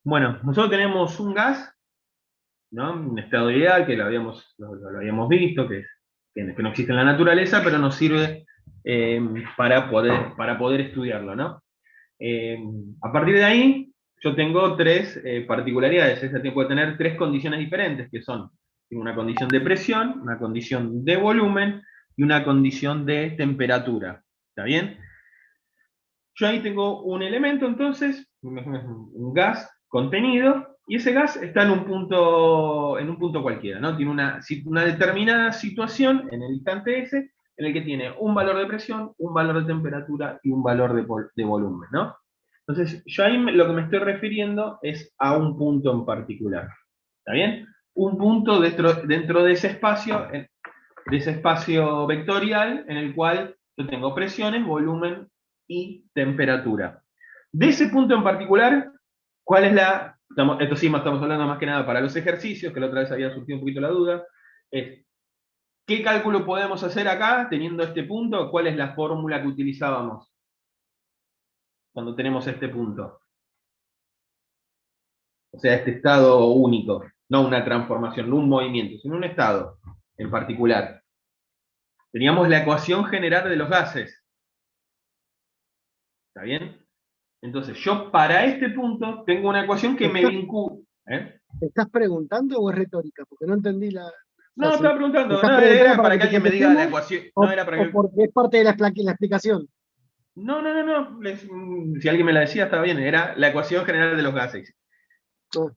Bueno, nosotros tenemos un gas, ¿no? Un estado ideal, que lo habíamos visto, que no existe en la naturaleza, pero nos sirve para poder estudiarlo, ¿no? Eh, a partir de ahí, yo tengo tres particularidades. Este puede tener tres condiciones diferentes, que son una condición de presión, una condición de volumen y una condición de temperatura. ¿Está bien? Yo ahí tengo un elemento, entonces, un gas contenido, y ese gas está en un punto cualquiera, ¿no? Tiene una determinada situación en el instante ese, en el que tiene un valor de presión, un valor de temperatura y un valor de volumen, ¿no? Entonces, yo ahí lo que me estoy refiriendo es a un punto en particular. ¿Está bien? Un punto dentro de ese espacio vectorial en el cual yo tengo presiones, volumen y temperatura. De ese punto en particular, ¿cuál es esto sí, estamos hablando más que nada para los ejercicios, que la otra vez había surgido un poquito la duda, es, ¿qué cálculo podemos hacer acá teniendo este punto? ¿Cuál es la fórmula que utilizábamos cuando tenemos este punto? O sea, este estado único, no una transformación, no un movimiento, sino un estado en particular. Teníamos la ecuación general de los gases, ¿está bien? Entonces, yo para este punto tengo una ecuación que ¿Me me estás, vincula. ¿Eh? me estás preguntando o es retórica? Porque no entendí la. O sea, No, si estaba me preguntando, estás no, preguntando era para para que que te alguien me diga la contestemos ecuación. No, era para o que. porque es parte de la explicación. No, no, no, no. Si alguien me la decía, estaba bien. Era la ecuación general de los gases. Ah,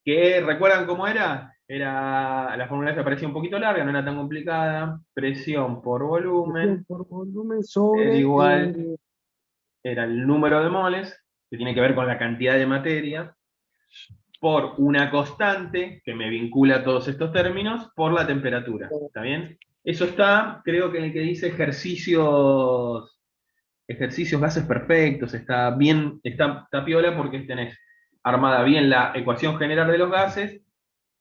Que recuerdan cómo era. La fórmula se parecía un poquito larga, no era tan complicada. Presión por presión volumen por volumen era sobre. igual, era el número de moles, que tiene que ver con la cantidad de materia, por una constante que me vincula a todos estos términos, por la temperatura. ¿Está bien? Eso está, creo que en el que dice ejercicios gases perfectos, está bien, está piola porque tenés armada bien la ecuación general de los gases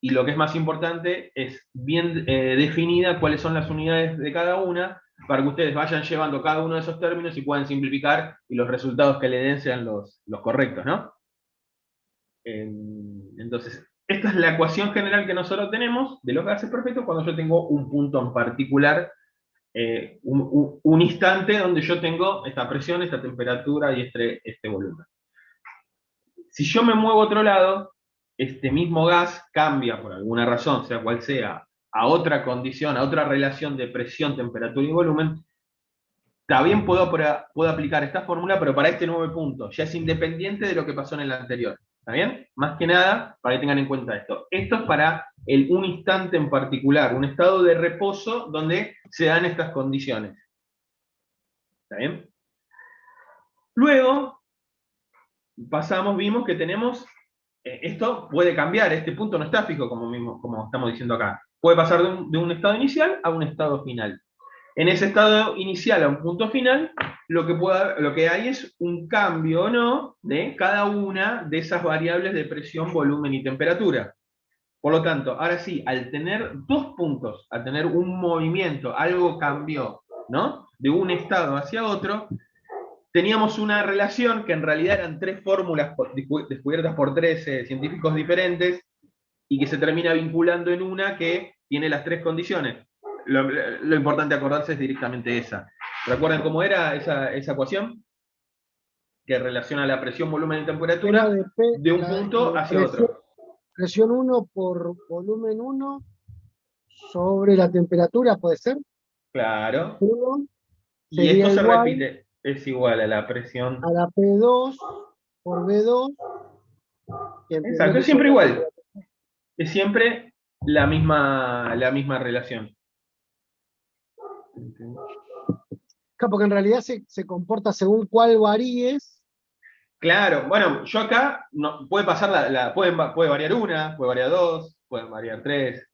y lo que es más importante es bien definida cuáles son las unidades de cada una para que ustedes vayan llevando cada uno de esos términos y puedan simplificar y los resultados que le den sean los correctos, ¿no? Entonces, esta es la ecuación general que nosotros tenemos de los gases perfectos cuando yo tengo un punto en particular, un instante donde yo tengo esta presión, esta temperatura y este volumen. Si yo me muevo a otro lado, este mismo gas cambia por alguna razón, sea cual sea, a otra condición, a otra relación de presión, temperatura y volumen, también puedo aplicar esta fórmula, pero para este nuevo punto. Ya es independiente de lo que pasó en el anterior. ¿Está bien? Más que nada, para que tengan en cuenta esto. Esto es para un instante en particular, un estado de reposo donde se dan estas condiciones. ¿Está bien? Luego, vimos que tenemos, esto puede cambiar, este punto no está fijo como estamos diciendo acá. Puede pasar de un estado inicial a un estado final. En ese estado inicial a un punto final, lo que hay es un cambio o no de cada una de esas variables de presión, volumen y temperatura. Por lo tanto, ahora sí, al tener dos puntos, al tener un movimiento, algo cambió, ¿no? De un estado hacia otro, teníamos una relación que en realidad eran tres fórmulas descubiertas por tres científicos diferentes y que se termina vinculando en una que tiene las tres condiciones. Lo importante acordarse es directamente esa. ¿Recuerdan cómo era esa ecuación? Que relaciona la presión, volumen y Era temperatura de de un punto hacia presión, otro. presión uno por volumen uno sobre la temperatura, puede ser. Claro. Uno Y sería esto se igual repite, es igual a la a presión. la P2 por B2, que entiendo Exacto, que es son siempre la igual. temperatura. Es siempre la misma relación. Claro, porque en realidad se comporta según cuál varíes. Claro, bueno, yo acá puede pasar puede variar una, puede variar dos, puede variar tres,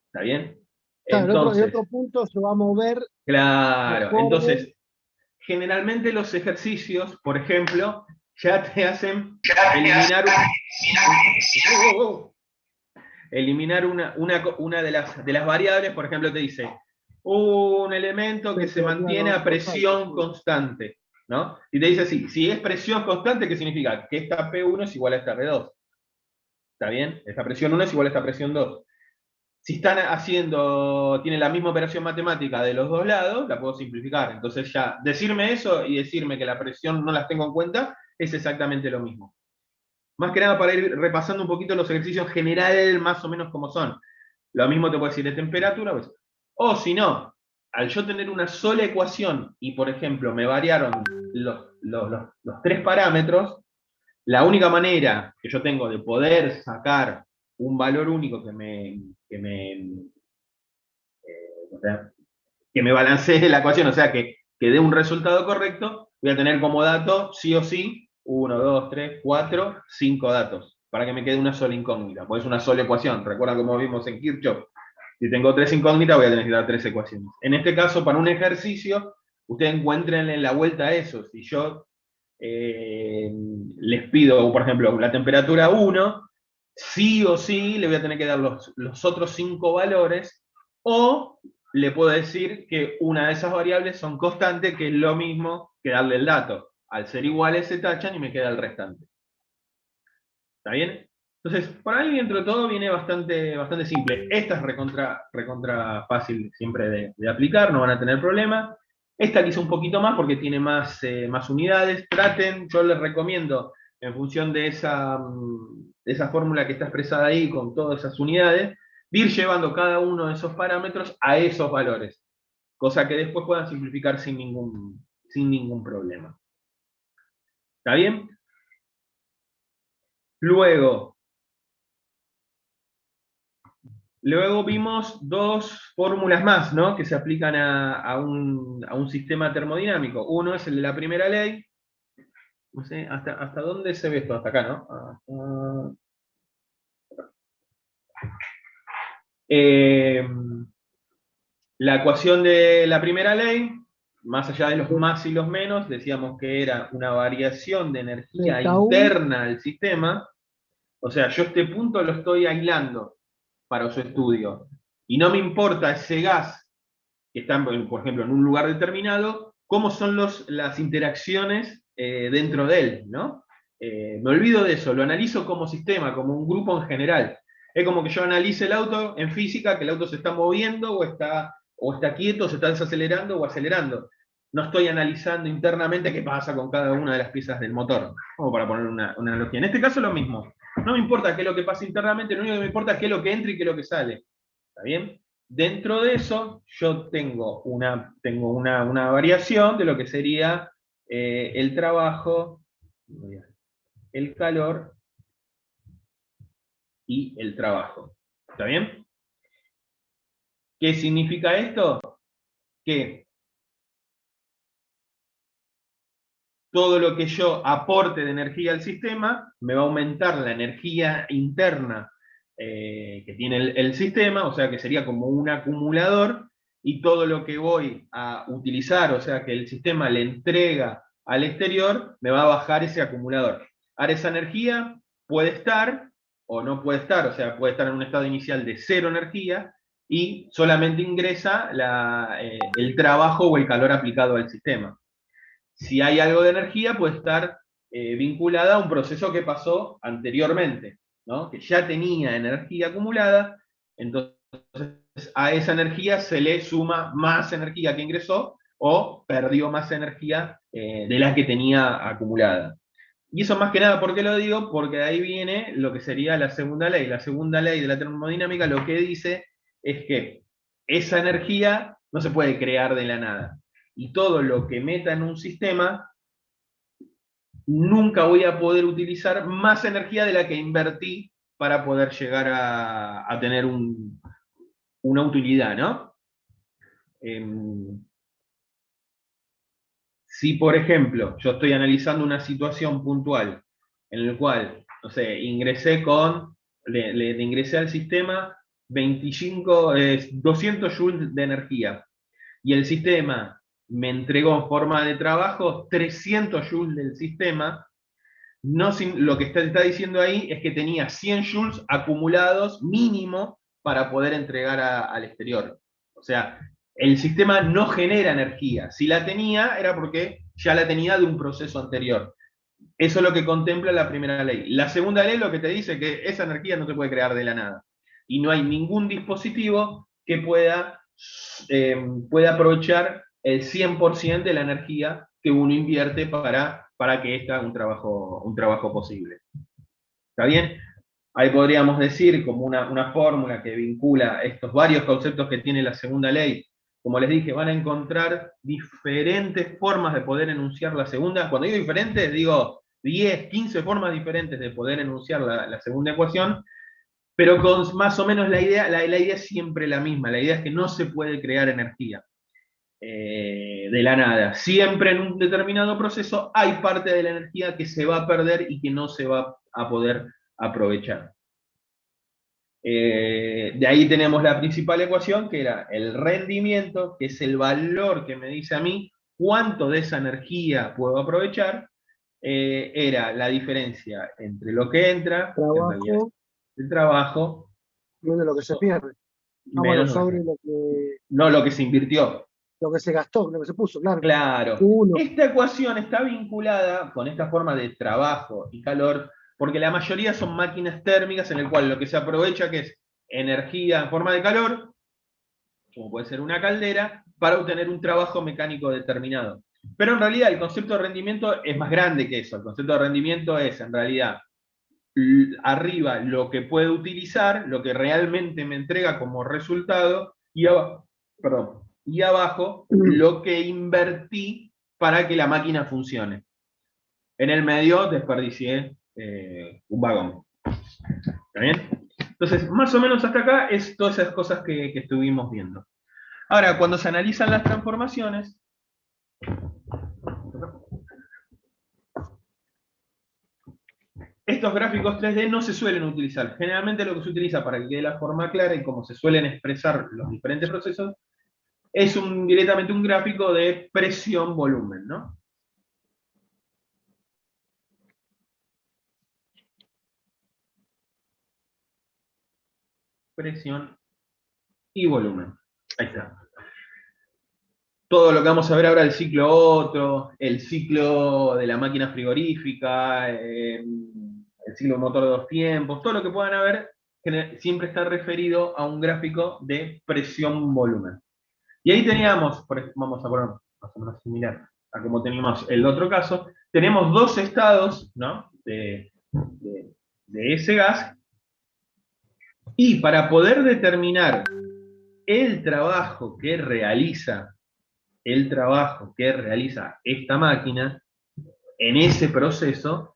¿está bien? Claro, el otro Entonces, punto se va a mover claro, acorde. entonces, generalmente los ejercicios, por ejemplo, ya te hacen eliminar, eliminar una de las variables, por ejemplo, te dice un elemento que se Temperatura mantiene a constante, presión sí. constante. ¿no? Y te dice así, si es presión constante, ¿qué significa? Que esta P1 es igual a esta P2. ¿Está bien? Esta presión 1 es igual a esta presión 2. Si están haciendo, tienen la misma operación matemática de los dos lados, la puedo simplificar. Entonces ya, decirme eso y decirme que la presión no las tengo en cuenta, es exactamente lo mismo. Más que nada para ir repasando un poquito los ejercicios generales, más o menos como son. Lo mismo te puedo decir de temperatura, pues. O si no, al yo tener una sola ecuación y, por ejemplo, me variaron los tres parámetros, la única manera que yo tengo de poder sacar un valor único o sea, que me balancee la ecuación, o sea, que dé un resultado correcto, voy a tener como dato, sí o sí, 1, 2, 3, 4, 5 datos, para que me quede una sola incógnita, pues es una sola ecuación. Recuerdan cómo vimos en Kirchhoff. Si tengo tres incógnitas, voy a tener que dar tres ecuaciones. En este caso, para un ejercicio, ustedes encuentren en la vuelta a eso. Si yo les pido, por ejemplo, la temperatura 1, sí o sí le voy a tener que dar los otros 5 valores, o le puedo decir que una de esas variables son constantes, que es lo mismo que darle el dato. Al ser iguales se tachan y me queda el restante. ¿Está bien? Entonces, por ahí dentro de todo viene bastante simple. Esta es recontra fácil siempre de aplicar, no van a tener problema. Esta quizá un poquito más porque tiene más unidades. Traten, yo les recomiendo, en función de esa fórmula que está expresada ahí con todas esas unidades, de ir llevando cada uno de esos parámetros a esos valores, cosa que después puedan simplificar sin ningún problema. ¿Está bien? Luego, Luego vimos dos fórmulas más, ¿no? Que se aplican a un sistema termodinámico. Uno es el de la primera ley. No sé, ¿hasta dónde se ve esto? Hasta acá, ¿no? Eh, la ecuación de la primera ley, más allá de los más y los menos, decíamos que era una variación de energía Delta U, interna al sistema. O sea, yo este punto lo estoy aislando para su estudio. Y no me importa ese gas que están, por ejemplo, en un lugar determinado, cómo son las interacciones dentro de él, ¿no? Me olvido de eso, lo analizo como sistema, como un grupo en general. Es como que yo analice el auto en física, que el auto se está moviendo o está quieto, se está desacelerando o acelerando. No estoy analizando internamente qué pasa con cada una de las piezas del motor, como para poner una analogía. En este caso lo mismo. No me importa qué es lo que pasa internamente, lo único que me importa es qué es lo que entra y qué es lo que sale. ¿Está bien? Dentro de eso, yo tengo una variación de lo que sería el trabajo, el calor y el trabajo. ¿Está bien? ¿Qué significa esto? Que todo lo que yo aporte de energía al sistema me va a aumentar la energía interna que tiene el sistema, o sea que sería como un acumulador, y todo lo que voy a utilizar, o sea que el sistema le entrega al exterior, me va a bajar ese acumulador. Ahora esa energía puede estar o no puede estar, o sea, puede estar en un estado inicial de cero energía y solamente ingresa el trabajo o el calor aplicado al sistema. Si hay algo de energía, puede estar vinculada a un proceso que pasó anteriormente, ¿no? Que ya tenía energía acumulada, entonces a esa energía se le suma más energía que ingresó o perdió más energía de la que tenía acumulada. Y eso más que nada, ¿por qué lo digo? Porque de ahí viene lo que sería la segunda ley. La segunda ley de la termodinámica lo que dice es que esa energía no se puede crear de la nada. Y todo lo que meta en un sistema, nunca voy a poder utilizar más energía de la que invertí para poder llegar a tener una utilidad, ¿no? Si, por ejemplo, yo estoy analizando una situación puntual en la cual, no sé, le ingresé al sistema 200 joules de energía y el sistema me entregó en forma de trabajo 300 joules del sistema, no, lo que está diciendo ahí es que tenía 100 joules acumulados mínimo para poder entregar al exterior. O sea, el sistema no genera energía. Si la tenía era porque ya la tenía de un proceso anterior. Eso es lo que contempla la primera ley. La segunda ley lo que te dice que esa energía no se puede crear de la nada. Y no hay ningún dispositivo que pueda aprovechar el 100% de la energía que uno invierte para que esta haga un trabajo posible. ¿Está bien? Ahí podríamos decir como una fórmula que vincula estos varios conceptos que tiene la segunda ley. Como les dije, van a encontrar diferentes formas de poder enunciar la segunda. Cuando digo diferentes, digo 10, 15 formas diferentes de poder enunciar la segunda ecuación, pero con más o menos la idea es siempre la misma. La idea es que no se puede crear energía de la nada. Siempre en un determinado proceso hay parte de la energía que se va a perder y que no se va a poder aprovechar. De ahí tenemos la principal ecuación, que era el rendimiento, que es el valor que me dice a mí cuánto de esa energía puedo aprovechar. Era la diferencia entre lo que entra, que en realidad es Trabajo el trabajo, menos lo que se pierde. Ah, bueno, menos sobre no lo que se invirtió. lo que se gastó, lo que se puso, claro. Claro. Uno. Esta ecuación está vinculada con esta forma de trabajo y calor, porque la mayoría son máquinas térmicas en el cual lo que se aprovecha que es energía en forma de calor, como puede ser una caldera, para obtener un trabajo mecánico determinado. Pero en realidad el concepto de rendimiento es más grande que eso. El concepto de rendimiento es en realidad arriba lo que puedo utilizar, lo que realmente me entrega como resultado, y abajo lo que invertí para que la máquina funcione. En el medio desperdicié un vagón. ¿Está bien? Entonces, más o menos hasta acá es todas esas cosas que estuvimos viendo. Ahora, cuando se analizan las transformaciones, estos gráficos 3D no se suelen utilizar. Generalmente lo que se utiliza para que quede la forma clara y cómo se suelen expresar los diferentes procesos es directamente un gráfico de presión-volumen, ¿no? Presión y volumen. Ahí está. Todo lo que vamos a ver ahora, el ciclo Otto, el ciclo de la máquina frigorífica, el ciclo motor de dos tiempos, todo lo que puedan haber, siempre está referido a un gráfico de presión-volumen. Y ahí teníamos, vamos a poner más o menos similar a como teníamos el otro caso, tenemos dos estados, ¿no? de ese gas, y para poder determinar el trabajo que realiza esta máquina en ese proceso,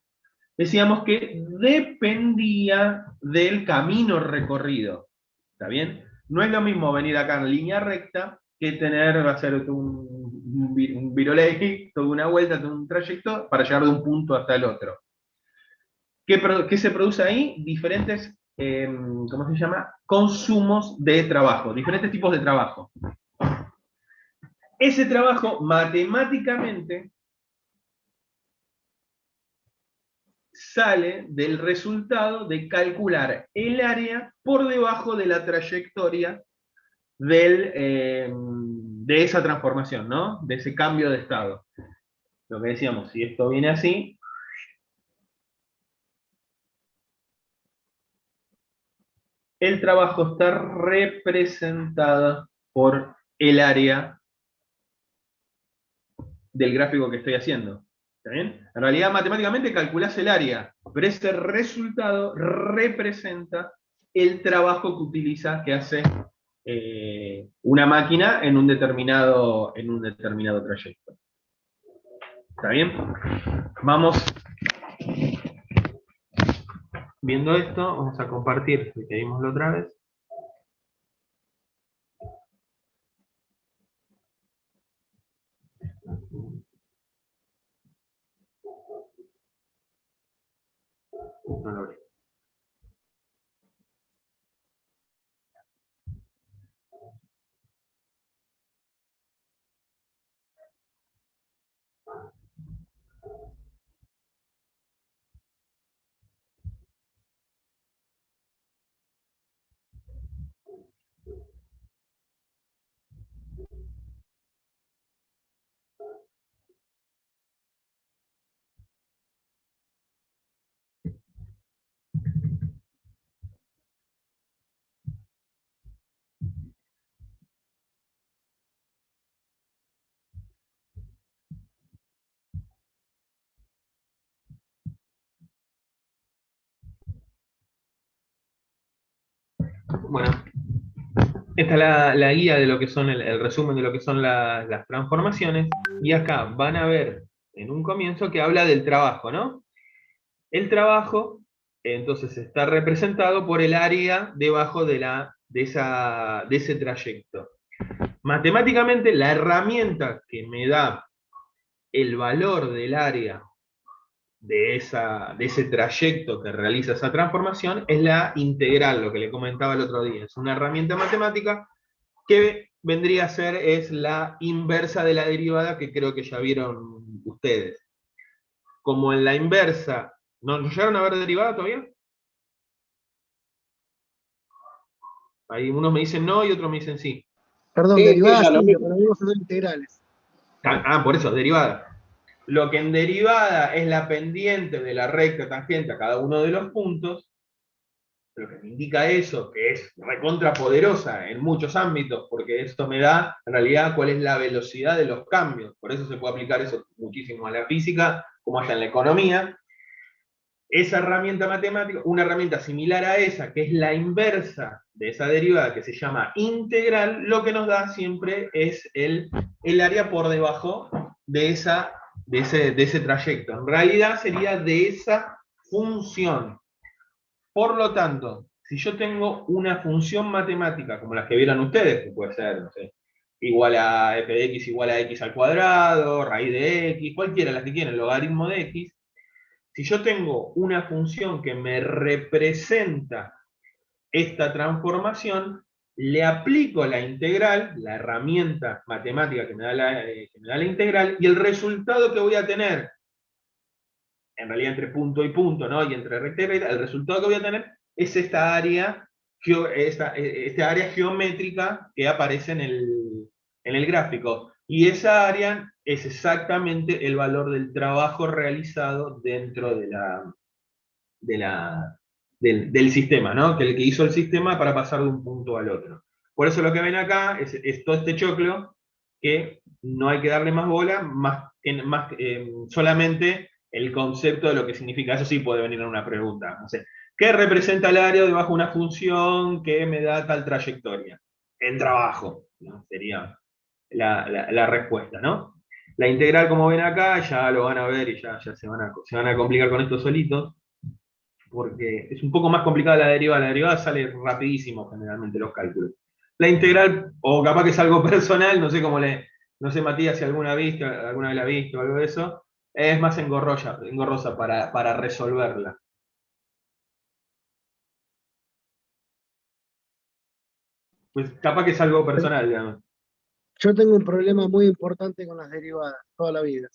decíamos que dependía del camino recorrido. ¿Está bien? No es lo mismo venir acá en línea recta que va a ser un virolei, toda una vuelta, todo un trayecto para llegar de un punto hasta el otro. ¿Qué se produce ahí? Diferentes, ¿cómo se llama? Consumos de trabajo, diferentes tipos de trabajo. Ese trabajo matemáticamente sale del resultado de calcular el área por debajo de la trayectoria de esa transformación, ¿no? De ese cambio de estado. Lo que decíamos, si esto viene así, el trabajo está representado por el área del gráfico que estoy haciendo. ¿Está bien? En realidad, matemáticamente calculás el área, pero ese resultado representa el trabajo que hace una máquina en un determinado trayecto. ¿Está bien? Vamos viendo esto, vamos a compartir, si querímoslo otra vez. No lo abrí. bueno, esta es la guía de lo que son el resumen de lo que son las transformaciones. Y acá van a ver en un comienzo que habla del trabajo, ¿no? El trabajo, entonces, está representado por el área debajo de ese trayecto. Matemáticamente, la herramienta que me da el valor del área de ese trayecto que realiza esa transformación es la integral, lo que le comentaba el otro día. Es una herramienta matemática que vendría a ser es la inversa de la derivada que creo que ya vieron ustedes. Como en la inversa, ¿no llegaron a ver derivada todavía? Ahí unos me dicen no y otros me dicen sí. Perdón, Sí, sí, derivadas ya lo sí, vi. lo que no vimos son integrales. Por eso, derivada. Lo que en derivada es la pendiente de la recta tangente a cada uno de los puntos, lo que me indica eso, que es recontrapoderosa en muchos ámbitos, porque esto me da en realidad cuál es la velocidad de los cambios. Por eso se puede aplicar eso muchísimo a la física, como hasta en la economía. Esa herramienta matemática, una herramienta similar a esa, que es la inversa de esa derivada, que se llama integral, lo que nos da siempre es el área por debajo de ese trayecto. En realidad sería de esa función. Por lo tanto, si yo tengo una función matemática, como las que vieron ustedes, que puede ser, no sé, igual a f de x igual a x al cuadrado, raíz de x, cualquiera de las que quieran, logaritmo de x, si yo tengo una función que me representa esta transformación, le aplico la integral, la herramienta matemática que me da la integral, y el resultado que voy a tener, en realidad entre punto y punto, ¿no? Y entre recta y recta, el resultado que voy a tener es esta área, esta área geométrica que aparece en el gráfico. Y esa área es exactamente el valor del trabajo realizado dentro de la, del sistema, ¿no? Que el que hizo el sistema para pasar de un punto al otro. Por eso lo que ven acá es todo este choclo que no hay que darle más bola, solamente el concepto de lo que significa. Eso sí puede venir en una pregunta. No sé, ¿qué representa el área debajo de una función que me da tal trayectoria? El trabajo, ¿no? Sería la respuesta, ¿no? La integral, como ven acá, ya lo van a ver y ya se van a complicar con esto solitos, porque es un poco más complicada la derivada. La derivada sale rapidísimo generalmente los cálculos. La integral, o capaz que es algo personal, no sé cómo no sé Matías si alguna vez la ha visto o algo de eso, es más engorrosa para resolverla. Pues capaz que es algo personal, digamos. Yo tengo un problema muy importante con las derivadas, toda la vida.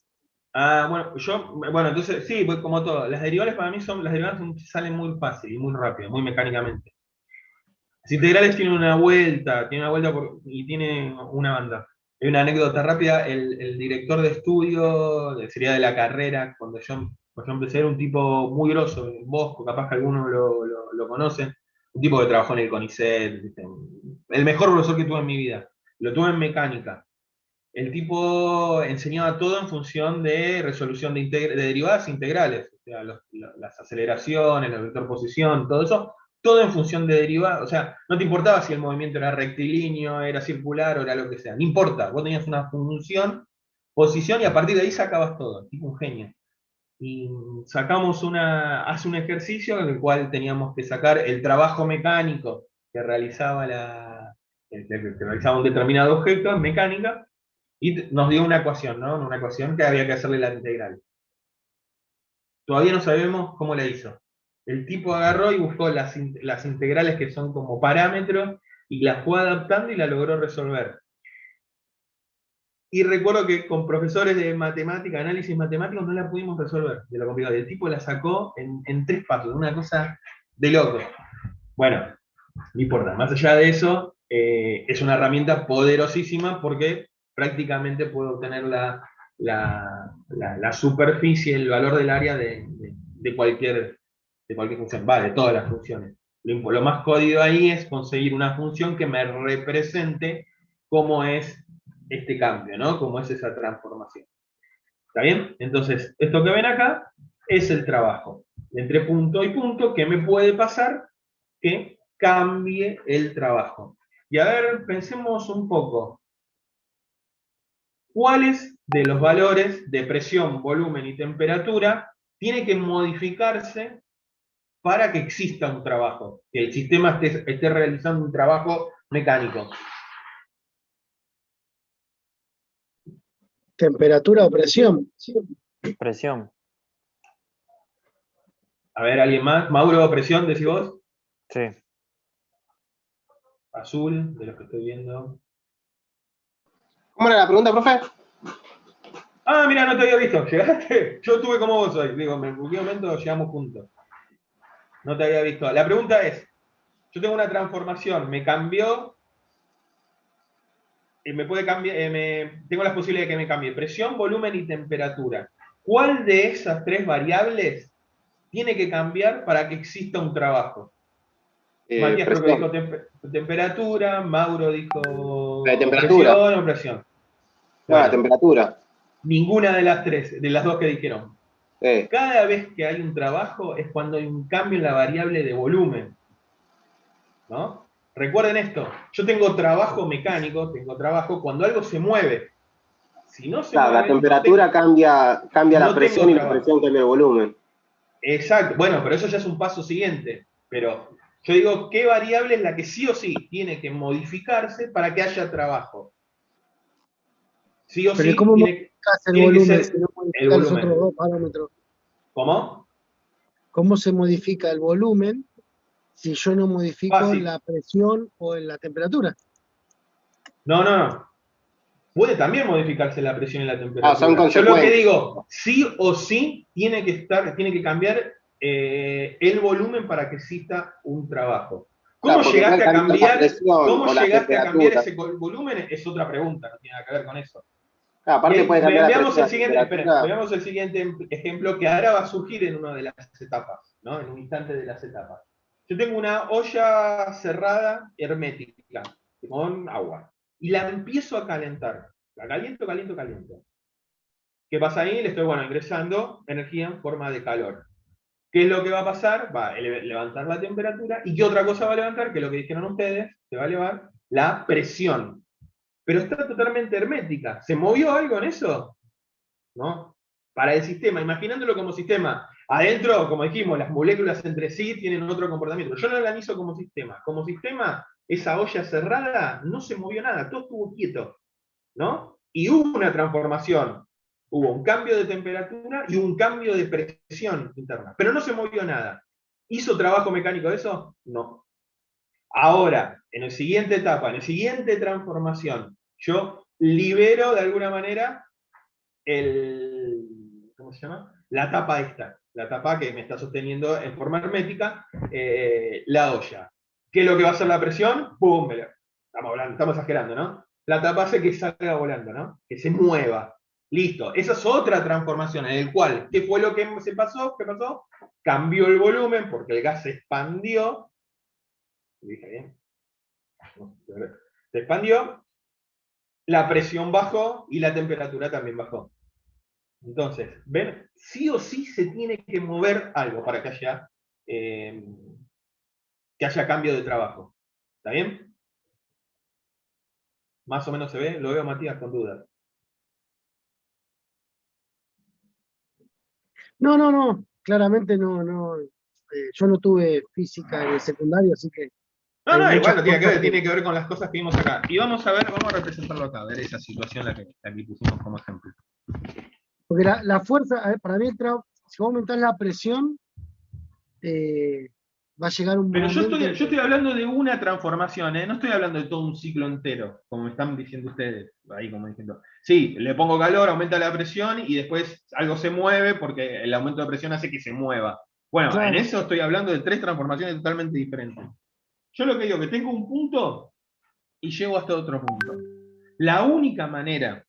Bueno, entonces, sí, pues como todo, las derivadas salen muy fácil y muy rápido, muy mecánicamente. Las integrales tienen una vuelta y tiene una banda. Hay una anécdota rápida, el director de estudio, sería de la carrera, cuando yo empecé, era un tipo muy grosso, vos capaz que algunos lo conocen, un tipo que trabajó en el CONICET, ¿viste? El mejor profesor que tuve en mi vida. Lo tuve en mecánica. El tipo enseñaba todo en función de resolución de derivadas integrales, o sea, las aceleraciones, la vector posición, todo eso, todo en función de derivadas. O sea, no te importaba si el movimiento era rectilíneo, era circular o era lo que sea, no importa, vos tenías una función, posición y a partir de ahí sacabas todo, tipo un genio. Y hace un ejercicio en el cual teníamos que sacar el trabajo mecánico que realizaba que realizaba un determinado objeto en mecánica, y nos dio una ecuación, ¿no? Una ecuación que había que hacerle la integral. Todavía no sabemos cómo la hizo. El tipo agarró y buscó las integrales que son como parámetros y las fue adaptando y la logró resolver. Y recuerdo que con profesores de matemática, análisis matemático, no la pudimos resolver de lo complicado. El tipo la sacó en 3 pasos, una cosa de loco. Bueno, no importa. Más allá de eso, es una herramienta poderosísima porque prácticamente puedo obtener la superficie, el valor del área de cualquier función, va, de todas las funciones. Lo más jodido ahí es conseguir una función que me represente cómo es este cambio, ¿no? Cómo es esa transformación. ¿Está bien? Entonces, esto que ven acá es el trabajo. Entre punto y punto, ¿qué me puede pasar? Que cambie el trabajo. Y a ver, pensemos un poco. ¿Cuáles de los valores de presión, volumen y temperatura tiene que modificarse para que exista un trabajo? Que el sistema esté realizando un trabajo mecánico. Temperatura o presión. Presión. A ver, ¿alguien más? Mauro, presión, decís vos. Sí. Azul, de los que estoy viendo. ¿Cómo era la pregunta, profe? Ah, mira, no te había visto. ¿Llegaste? Yo estuve como vos hoy. Digo, en cualquier momento llegamos juntos. No te había visto. La pregunta es, yo tengo una transformación, me cambió, me puede cambiar, tengo las posibilidades de que me cambie presión, volumen y temperatura. ¿Cuál de esas tres variables tiene que cambiar para que exista un trabajo? Matías creo que dijo temperatura, Mauro dijo temperatura. presión o presión. No, la temperatura. Ninguna de las tres, de las dos que dijeron. Cada vez que hay un trabajo es cuando hay un cambio en la variable de volumen. ¿No? Recuerden esto, yo tengo trabajo mecánico, tengo trabajo cuando algo se mueve. Si no se mueve, la temperatura no cambia no la presión y la presión cambia el volumen. Exacto, bueno, pero eso ya es un paso siguiente. Pero yo digo, ¿qué variable es la que sí o sí tiene que modificarse para que haya trabajo? Sí o Pero sí ¿cómo tiene modificas el que volumen ser si no el modificas los otros volumen. dos parámetros? ¿Cómo? ¿Cómo se modifica el volumen si yo no modifico Fácil. la presión o la temperatura? No. Puede también modificarse la presión y la temperatura. Son Yo lo que consecuentes. digo, sí o sí tiene que cambiar el volumen para que exista un trabajo. ¿Cómo llegaste a cambiar? ¿Cómo llegaste a cambiar ese volumen? Es otra pregunta, no tiene nada que ver con eso. Aparte puede cambiar la Veamos presión, veamos el siguiente ejemplo que ahora va a surgir en una de las etapas, ¿no? En un instante de las etapas. Yo tengo una olla cerrada hermética con agua y la empiezo a calentar. La caliento. ¿Qué pasa ahí? Le estoy, ingresando energía en forma de calor. ¿Qué es lo que va a pasar? Va a levantar la temperatura. ¿Y qué otra cosa va a levantar? Que es lo que dijeron ustedes, se va a elevar la presión. Pero está totalmente hermética. ¿Se movió algo en eso? ¿No? Para el sistema, imaginándolo como sistema. Adentro, como dijimos, las moléculas entre sí tienen otro comportamiento. Yo no la analizo como sistema. Como sistema, esa olla cerrada no se movió nada, todo estuvo quieto. ¿No? Y hubo una transformación. Hubo un cambio de temperatura y un cambio de presión interna. Pero no se movió nada. ¿Hizo trabajo mecánico eso? No. Ahora, en la siguiente etapa, en la siguiente transformación, yo libero de alguna manera ¿cómo se llama? La tapa esta, la tapa que me está sosteniendo en forma hermética la olla. ¿Qué es lo que va a hacer la presión? ¡Pum! Estamos exagerando, ¿no? La tapa hace que salga volando, ¿no? Que se mueva. Listo. Esa es otra transformación en el cual, ¿qué fue lo que se pasó? ¿Qué pasó? Cambió el volumen porque el gas se expandió. ¿Lo dije bien? Se expandió, la presión bajó y la temperatura también bajó. Entonces, ¿ven? Sí o sí se tiene que mover algo para que haya cambio de trabajo. ¿Está bien? Más o menos se ve, lo veo a Matías con dudas. No, claramente no. Yo no tuve física en el secundario, así que hay No, igual muchas no tiene que cosas ver, tiene que ver con las cosas que vimos acá. Y vamos a ver, vamos a representarlo acá, a ver esa situación la que pusimos como ejemplo. Porque la fuerza, a ver, para mí, si vos aumentás la presión, va a llegar un Pero yo momento. estoy hablando de una transformación, ¿eh? No estoy hablando de todo un ciclo entero, como me están diciendo ustedes, ahí como diciendo. Sí, le pongo calor, aumenta la presión y después algo se mueve porque el aumento de presión hace que se mueva. Bueno, Claro. en eso estoy hablando de tres transformaciones totalmente diferentes. Yo lo que digo, que tengo un punto y llego hasta otro punto. La única manera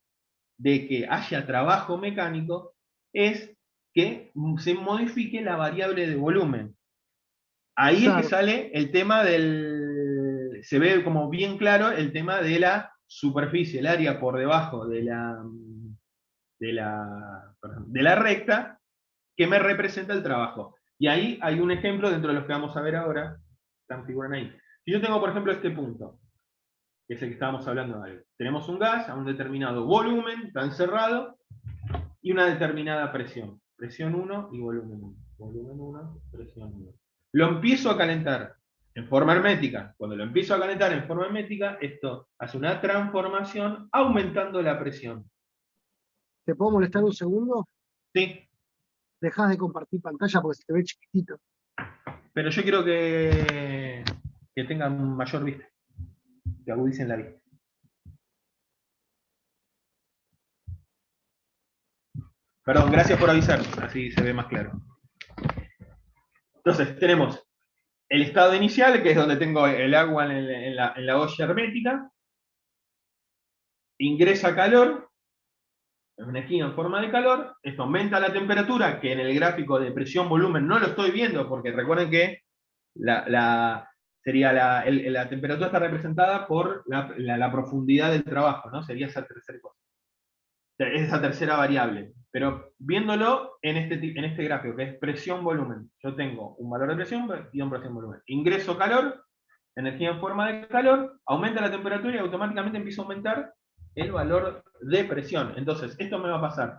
de que haya trabajo mecánico es que se modifique la variable de volumen. Ahí es que sale el tema se ve como bien claro el tema de la superficie, el área por debajo de la recta que me representa el trabajo. Y ahí hay un ejemplo dentro de los que vamos a ver ahora, están figuran ahí. Si yo tengo, por ejemplo, este punto, que es el que estábamos hablando de algo. Tenemos un gas a un determinado volumen, está encerrado, y una determinada presión. Presión 1 y volumen 1. Volumen 1, presión 1. Lo empiezo a calentar en forma hermética. Cuando lo empiezo a calentar en forma hermética, esto hace una transformación aumentando la presión. ¿Te puedo molestar un segundo? ¿Sí? Dejás de compartir pantalla porque se te ve chiquitito. Pero yo quiero que tengan mayor vista, que agudicen la vista. Perdón, gracias por avisar, así se ve más claro. Entonces, tenemos el estado inicial, que es donde tengo el agua en la olla hermética, ingresa calor, en una esquina en forma de calor, esto aumenta la temperatura, que en el gráfico de presión-volumen no lo estoy viendo, porque recuerden que la temperatura está representada por la profundidad del trabajo, ¿no? Sería esa tercera cosa. Esa tercera variable. Pero viéndolo en este gráfico, que es presión-volumen, yo tengo un valor de presión y un presión-volumen. Ingreso calor, energía en forma de calor, aumenta la temperatura y automáticamente empieza a aumentar el valor de presión. Entonces, esto me va a pasar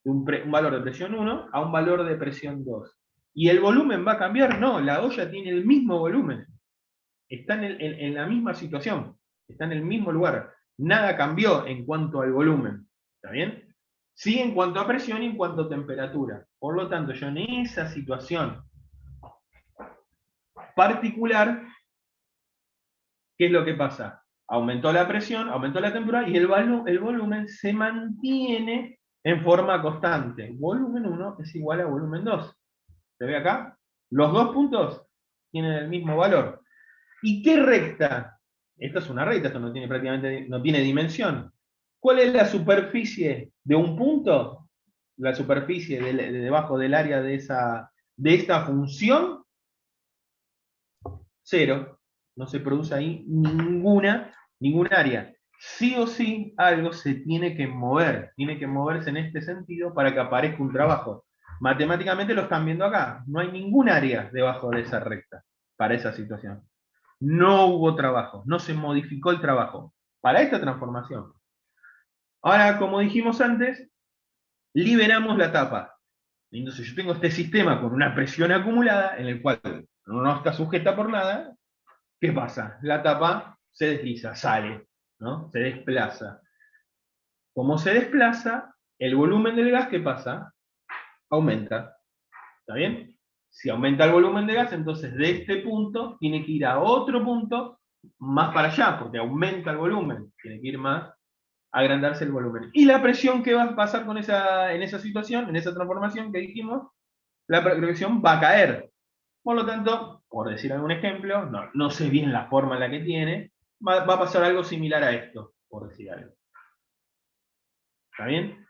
de un valor de presión 1 a un valor de presión 2. ¿Y el volumen va a cambiar? No, la olla tiene el mismo volumen. Está en la misma situación, está en el mismo lugar. Nada cambió en cuanto al volumen. ¿Está bien? Sí, en cuanto a presión y en cuanto a temperatura. Por lo tanto, yo en esa situación particular, ¿qué es lo que pasa? Aumentó la presión, aumentó la temperatura y el volumen se mantiene en forma constante. Volumen 1 es igual a volumen 2. ¿Se ve acá? Los dos puntos tienen el mismo valor. ¿Y qué recta? Esto es una recta, esto no tiene prácticamente, no tiene dimensión. ¿Cuál es la superficie de un punto? La superficie de debajo del área de esta función, 0. No se produce ahí ninguna área. Sí o sí algo se tiene que mover, tiene que moverse en este sentido para que aparezca un trabajo. Matemáticamente lo están viendo acá, no hay ningún área debajo de esa recta para esa situación. No hubo trabajo, no se modificó el trabajo para esta transformación. Ahora, como dijimos antes, liberamos la tapa. Entonces yo tengo este sistema con una presión acumulada en el cual no está sujeta por nada. ¿Qué pasa? La tapa se desliza, sale, ¿no? Se desplaza. Como se desplaza, el volumen del gas, ¿qué pasa? Aumenta. ¿Está bien? Si aumenta el volumen de gas, entonces de este punto tiene que ir a otro punto más para allá, porque aumenta el volumen. Tiene que ir más, agrandarse el volumen. Y la presión que va a pasar en esa situación, en esa transformación que dijimos, la presión va a caer. Por lo tanto, por decir algún ejemplo, no sé bien la forma en la que tiene, va a pasar algo similar a esto, por decir algo. ¿Está bien?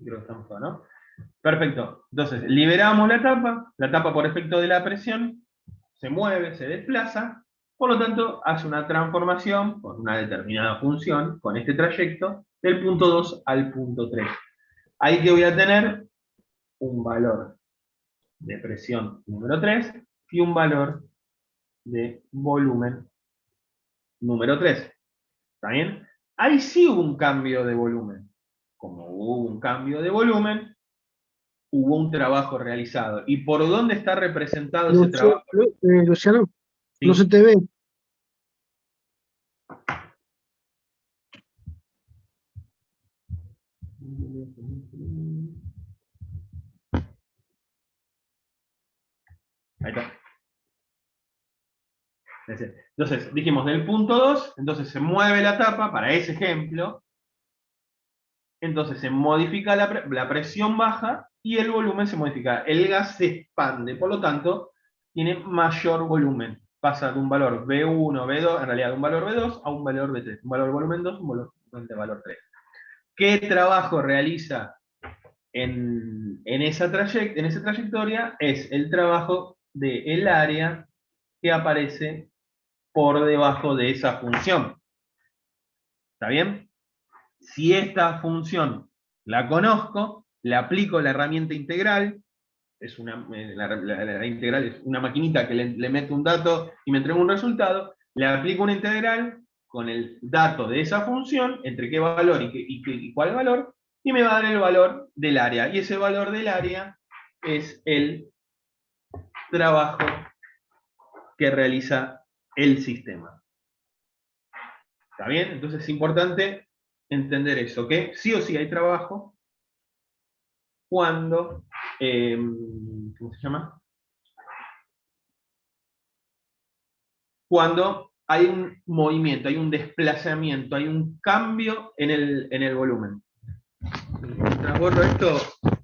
Creo que estamos todos, ¿no? Perfecto. Entonces, liberamos la tapa por efecto de la presión se mueve, se desplaza, por lo tanto, hace una transformación con una determinada función, con este trayecto, del punto 2 al punto 3. Ahí que voy a tener un valor de presión número 3 y un valor de volumen número 3. ¿Está bien? Ahí sí hubo un cambio de volumen. Como hubo un cambio de volumen, hubo un trabajo realizado. ¿Y por dónde está representado ese trabajo? Luciano, ¿Sí? no se te ve. Ahí está. Entonces, dijimos del punto 2, entonces se mueve la tapa para ese ejemplo, entonces se modifica la presión baja y el volumen se modifica. El gas se expande, por lo tanto, tiene mayor volumen. Pasa de un valor B1, B2, en realidad de un valor B2 a un valor B3. Un valor volumen 2, un valor 3. ¿Qué trabajo realiza en esa trayectoria? Es el trabajo del área que aparece por debajo de esa función. ¿Está bien? Si esta función la conozco, le aplico la herramienta integral, la integral es una maquinita que le mete un dato y me entrega un resultado, le aplico una integral con el dato de esa función, entre qué valor y cuál valor, y me va a dar el valor del área. Y ese valor del área es el trabajo que realiza el sistema. ¿Está bien? Entonces es importante entender eso, que sí o sí hay trabajo cuando, ¿cómo se llama? Cuando hay un movimiento, hay un desplazamiento, hay un cambio en el volumen. Mientras borro esto,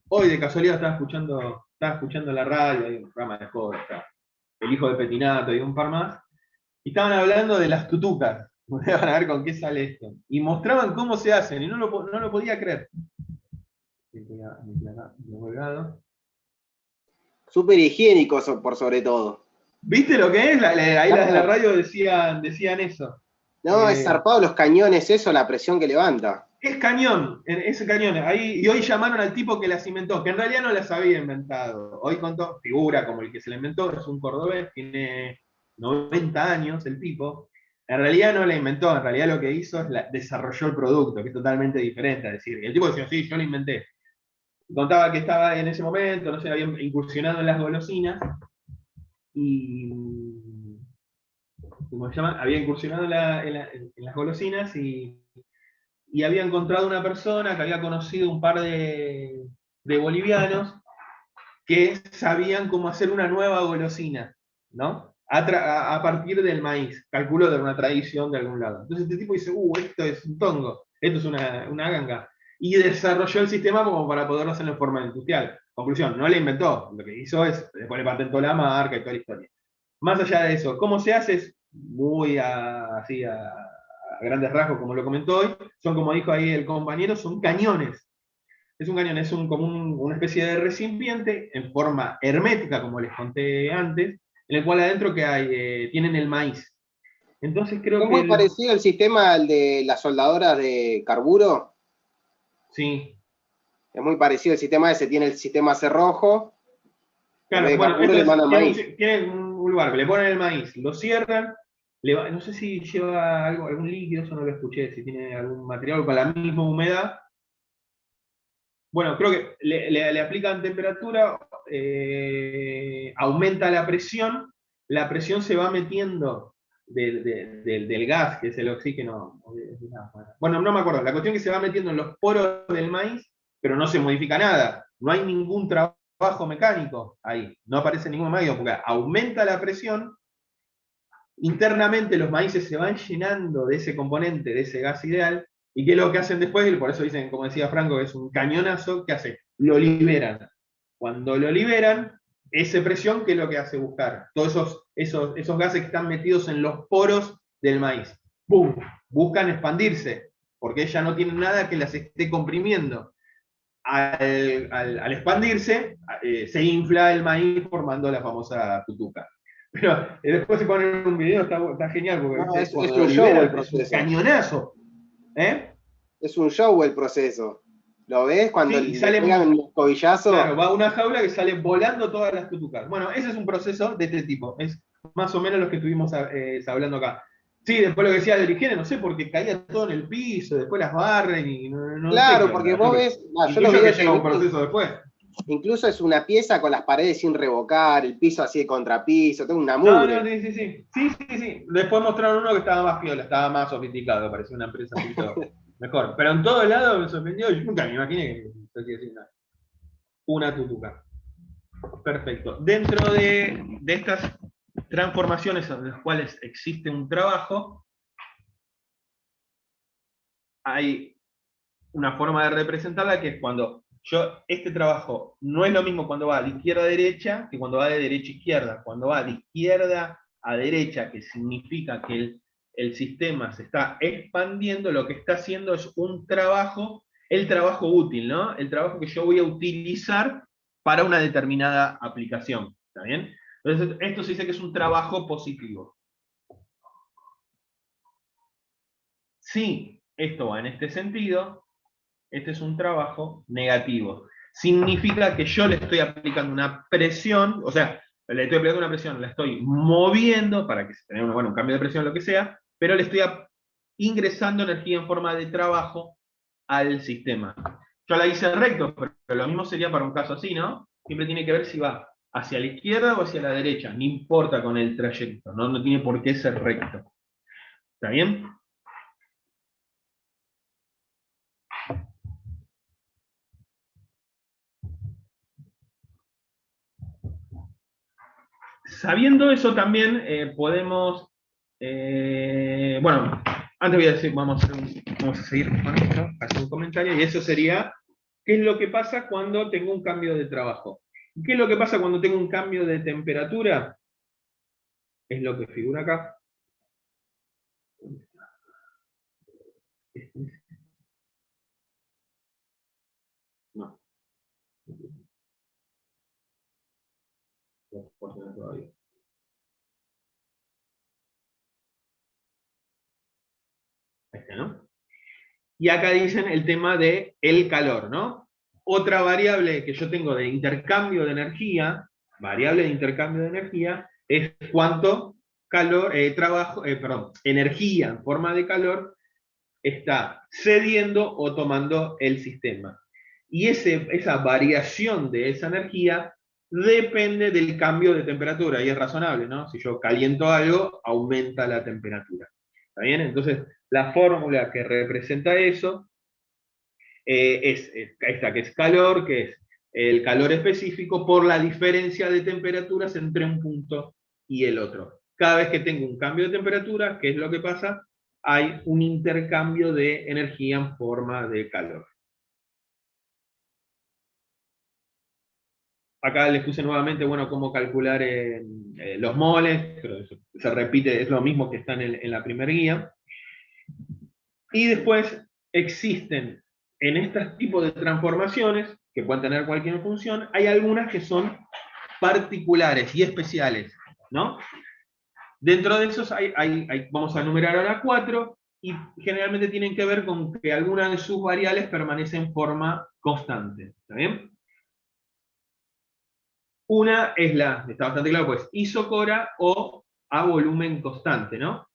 hoy de casualidad estaba escuchando la radio, hay un programa de joven, El Hijo de Petinato y un par más, y estaban hablando de las tutucas. Van a ver con qué sale esto. Y mostraban cómo se hacen, y no lo podía creer. Súper higiénico por sobre todo. ¿Viste lo que es? Ahí las de la radio decían eso. No, es zarpado los cañones, eso, la presión que levanta. Es cañón. Ahí, y hoy llamaron al tipo que las inventó, que en realidad no las había inventado. Hoy contó, figura como el que se la inventó, es un cordobés, tiene 90 años el tipo. En realidad no la inventó, en realidad lo que hizo es desarrolló el producto, que es totalmente diferente. Es decir, el tipo decía, sí, yo lo inventé. Contaba que estaba en ese momento, no sé, había incursionado en las golosinas y, ¿cómo se llama? Había incursionado en las golosinas y había encontrado una persona que había conocido un par de bolivianos que sabían cómo hacer una nueva golosina, ¿no? A partir del maíz, calculo de una tradición de algún lado. Entonces este tipo dice, esto es un tongo, esto es una ganga. Y desarrolló el sistema como para poderlo hacer en forma industrial. Conclusión, no le inventó, lo que hizo es, después le patentó la marca y toda la historia. Más allá de eso, ¿cómo se hace? Es muy así a grandes rasgos, como lo comentó hoy, son, como dijo ahí el compañero, son cañones. Es un cañón, es como una especie de recipiente en forma hermética, como les conté antes, en el cual adentro que hay, tienen el maíz. Entonces creo ¿Es que... muy parecido el sistema al de las soldadoras de carburo? Sí. Es muy parecido el sistema ese, tiene el sistema cerrojo. Claro, de bueno, carburo le mandan maíz. tienen un lugar, le ponen el maíz, lo cierran, no sé si lleva algún líquido, eso no lo escuché, si tiene algún material con la misma humedad. Bueno, creo que le aplican temperatura, aumenta la presión se va metiendo del gas, que es el oxígeno. Bueno, no me acuerdo, la cuestión es que se va metiendo en los poros del maíz, pero no se modifica nada, no hay ningún trabajo mecánico ahí, no aparece ningún medio, porque aumenta la presión, internamente los maíces se van llenando de ese componente, de ese gas ideal, y qué es lo que hacen después, y por eso dicen, como decía Franco, que es un cañonazo, ¿qué hace? Lo liberan. Cuando lo liberan, esa presión, ¿qué es lo que hace buscar? Todos esos gases que están metidos en los poros del maíz. ¡Pum! Buscan expandirse, porque ya no tienen nada que las esté comprimiendo. al expandirse, se infla el maíz formando la famosa tutuca. Pero después se pone en un video, está genial, porque No, ¿viste? es Cuando lo un show el libera es un proceso. cañonazo. ¿Eh? Es un show el proceso. ¿Lo ves? Cuando Sí, y le pegan un escobillazo. claro, va a una jaula que sale volando todas las tutucas. Bueno, ese es un proceso de este tipo. Es más o menos lo que estuvimos hablando acá. Sí, después lo que decía de higiene, no sé, porque caía todo en el piso, después las barren y no sé Claro, qué porque onda. vos ves, yo los Intuyo que videos que lleva un vi, proceso después. incluso es una pieza con las paredes sin revocar, el piso así de contrapiso, tengo una No, mugre. sí. Después mostraron uno que estaba más piola, estaba más sofisticado, parecía una empresa un poquito mejor. Pero en todo lado me sorprendió, yo nunca me imaginé que se decir una tutuca. Perfecto. Dentro de estas transformaciones en las cuales existe un trabajo, hay una forma de representarla que es cuando este trabajo no es lo mismo cuando va de izquierda a derecha que cuando va de derecha a izquierda. Cuando va de izquierda a derecha, que significa que el sistema se está expandiendo, lo que está haciendo es un trabajo, el trabajo útil, ¿no? El trabajo que yo voy a utilizar para una determinada aplicación. ¿Está bien? Entonces, esto se dice que es un trabajo positivo. Si esto va en este sentido, este es un trabajo negativo. Significa que yo le estoy aplicando una presión, o sea, le estoy aplicando una presión, la estoy moviendo para que se tenga un cambio de presión, lo que sea, pero le estoy ingresando energía en forma de trabajo al sistema. Yo la hice recto, pero lo mismo sería para un caso así, ¿no? Siempre tiene que ver si va hacia la izquierda o hacia la derecha, no importa con el trayecto, no tiene por qué ser recto. ¿Está bien? Sabiendo eso también podemos, bueno, antes voy a decir, vamos a seguir con esto, hacer un comentario, y eso sería, ¿qué es lo que pasa cuando tengo un cambio de trabajo? ¿Qué es lo que pasa cuando tengo un cambio de temperatura? Es lo que figura acá. No, todavía. Este, ¿no? Y acá dicen el tema de el calor, ¿no? Otra variable que yo tengo de intercambio de energía, variable de intercambio de energía, es cuánto calor, energía en forma de calor está cediendo o tomando el sistema. Y esa variación de esa energía depende del cambio de temperatura, y es razonable, ¿no? Si yo caliento algo, aumenta la temperatura. ¿Está bien? Entonces, la fórmula que representa eso es esta, que es calor, que es el calor específico por la diferencia de temperaturas entre un punto y el otro. Cada vez que tengo un cambio de temperatura, ¿qué es lo que pasa? Hay un intercambio de energía en forma de calor. Acá les puse nuevamente, bueno, cómo calcular los moles, pero se repite, es lo mismo que está en la primera guía. Y después existen en este tipo de transformaciones, que pueden tener cualquier función, hay algunas que son particulares y especiales, ¿no? Dentro de esos vamos a enumerar ahora 4, y generalmente tienen que ver con que alguna de sus variables permanece en forma constante, ¿está bien? Una es está bastante claro, pues, isocora o a volumen constante, ¿no?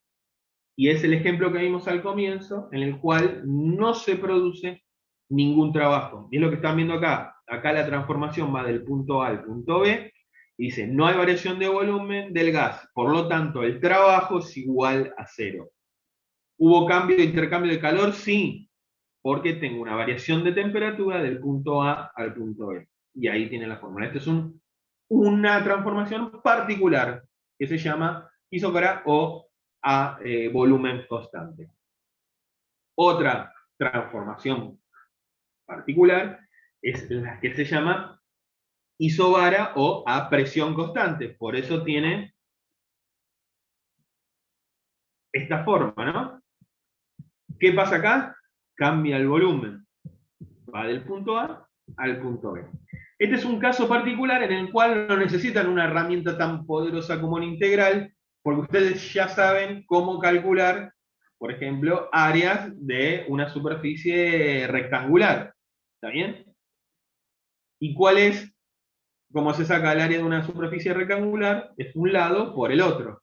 Y es el ejemplo que vimos al comienzo, en el cual no se produce ningún trabajo. Y es lo que están viendo acá. Acá la transformación va del punto A al punto B, y dice, no hay variación de volumen del gas, por lo tanto, el trabajo es igual a 0. ¿Hubo cambio de intercambio de calor? Sí, porque tengo una variación de temperatura del punto A al punto B. Y ahí tiene la fórmula. Esta es una transformación particular que se llama isócora o a volumen constante. Otra transformación particular es la que se llama isobara o a presión constante. Por eso tiene esta forma, ¿no? ¿Qué pasa acá? Cambia el volumen. Va del punto A al punto B. Este es un caso particular en el cual no necesitan una herramienta tan poderosa como la integral, porque ustedes ya saben cómo calcular, por ejemplo, áreas de una superficie rectangular. ¿Está bien? ¿Y cuál es, cómo se saca el área de una superficie rectangular? Es un lado por el otro.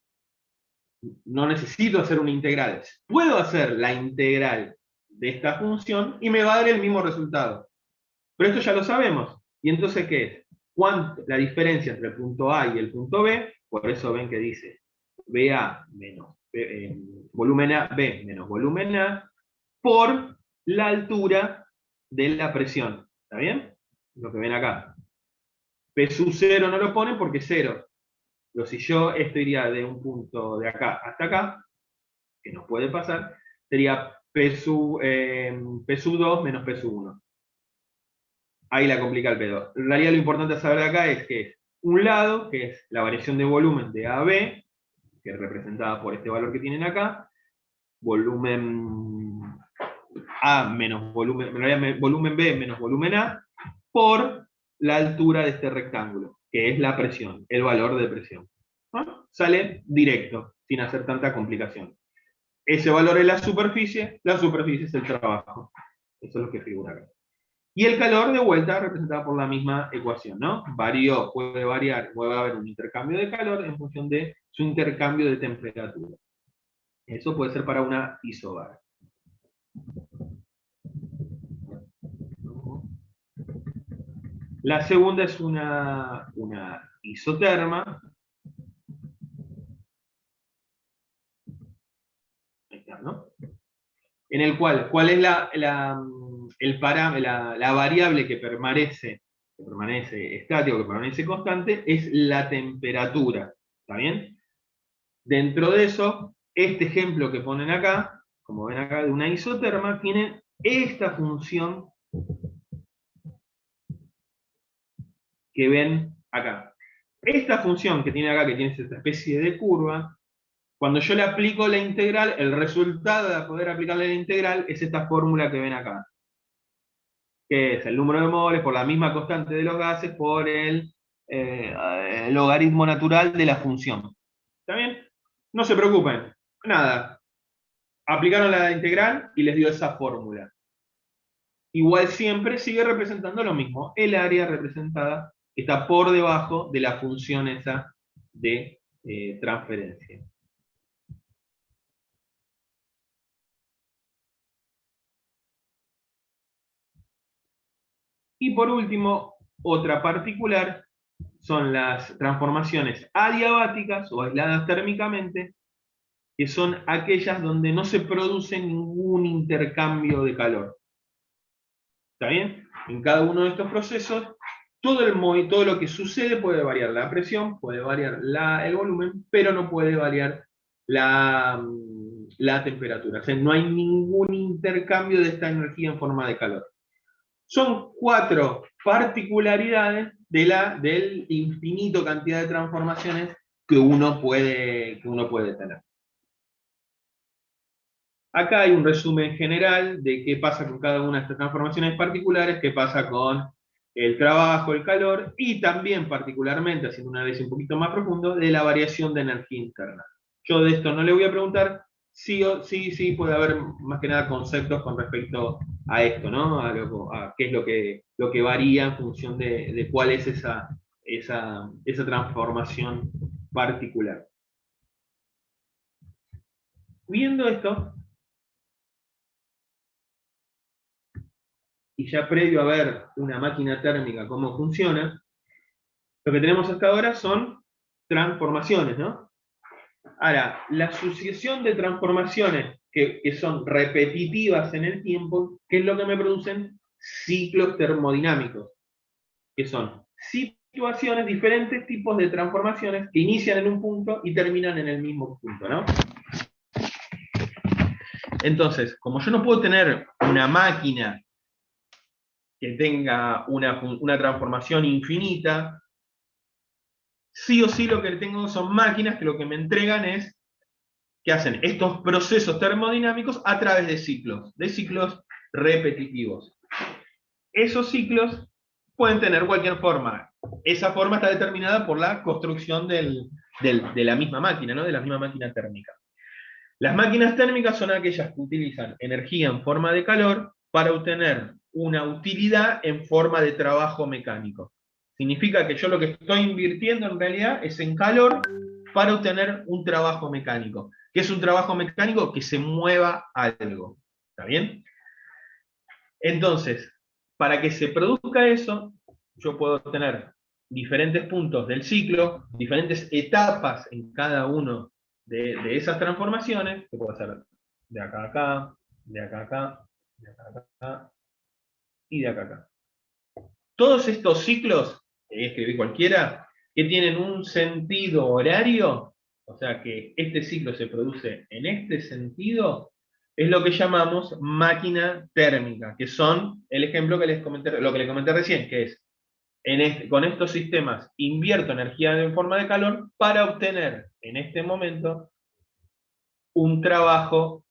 No necesito hacer una integral. Puedo hacer la integral de esta función y me va a dar el mismo resultado. Pero esto ya lo sabemos. ¿Y entonces qué es? ¿Cuánto? La diferencia entre el punto A y el punto B, por eso ven que dice BA menos volumen A, B menos volumen A, por la altura de la presión. ¿Está bien? Lo que ven acá. P sub 0 no lo ponen porque es 0. Pero si yo esto iría de un punto de acá hasta acá, que nos puede pasar, sería P sub 2 menos P sub 1. Ahí la complica el pedo. En realidad lo importante a saber de acá es que es un lado, que es la variación de volumen de AB, que es representada por este valor que tienen acá, volumen A menos volumen, en realidad volumen B menos volumen A, por la altura de este rectángulo, que es la presión, el valor de presión. ¿No? Sale directo, sin hacer tanta complicación. Ese valor es la superficie es el trabajo. Eso es lo que figura acá. Y el calor de vuelta representado por la misma ecuación, ¿no? Puede variar, puede haber un intercambio de calor en función de su intercambio de temperatura. Eso puede ser para una isobar. La segunda es una isoterma. Ahí está, ¿no? En el cual, ¿cuál es la variable que permanece estático, que permanece constante? Es la temperatura. ¿Está bien? Dentro de eso, este ejemplo que ponen acá, como ven acá, de una isoterma, tiene esta función que ven acá. Esta función que tiene acá, que tiene esta especie de curva, cuando yo le aplico la integral, el resultado de poder aplicarle la integral es esta fórmula que ven acá, que es el número de moles por la misma constante de los gases por el logaritmo natural de la función. ¿Está bien? No se preocupen, nada. Aplicaron la integral y les dio esa fórmula. Igual siempre sigue representando lo mismo, el área representada está por debajo de la función esa de transferencia. Y por último, otra particular son las transformaciones adiabáticas o aisladas térmicamente, que son aquellas donde no se produce ningún intercambio de calor. ¿Está bien? En cada uno de estos procesos, todo lo que sucede puede variar la presión, puede variar el volumen, pero no puede variar la temperatura. O sea, no hay ningún intercambio de esta energía en forma de calor. Son 4 particularidades del infinito cantidad de transformaciones que uno puede tener. Acá hay un resumen general de qué pasa con cada una de estas transformaciones particulares, qué pasa con el trabajo, el calor, y también particularmente, haciendo un análisis un poquito más profundo, de la variación de energía interna. Yo de esto no le voy a preguntar, sí puede haber más que nada conceptos con respecto a esto, ¿no? A qué es lo que varía en función de cuál es esa transformación particular. Viendo esto, y ya previo a ver una máquina térmica cómo funciona, lo que tenemos hasta ahora son transformaciones, ¿no? Ahora, la sucesión de transformaciones que son repetitivas en el tiempo, ¿qué es lo que me producen? Ciclos termodinámicos, que son situaciones, diferentes tipos de transformaciones que inician en un punto y terminan en el mismo punto, ¿no? Entonces, como yo no puedo tener una máquina que tenga una transformación infinita, sí o sí lo que tengo son máquinas que lo que me entregan es que hacen estos procesos termodinámicos a través de ciclos repetitivos. Esos ciclos pueden tener cualquier forma. Esa forma está determinada por la construcción de la misma máquina, ¿no? De la misma máquina térmica. Las máquinas térmicas son aquellas que utilizan energía en forma de calor para obtener una utilidad en forma de trabajo mecánico. Significa que yo lo que estoy invirtiendo en realidad es en calor para obtener un trabajo mecánico. ¿Qué es un trabajo mecánico? Que se mueva algo. ¿Está bien? Entonces, para que se produzca eso, yo puedo tener diferentes puntos del ciclo, diferentes etapas en cada uno de esas transformaciones, que puedo hacer de acá a acá, de acá a acá, de acá a acá, y de acá a acá. Todos estos ciclos, que escribí cualquiera, que tienen un sentido horario, o sea que este ciclo se produce en este sentido, es lo que llamamos máquina térmica, que son el ejemplo que les comenté, lo que les comenté recién, que es, con estos sistemas invierto energía en forma de calor para obtener en este momento un trabajo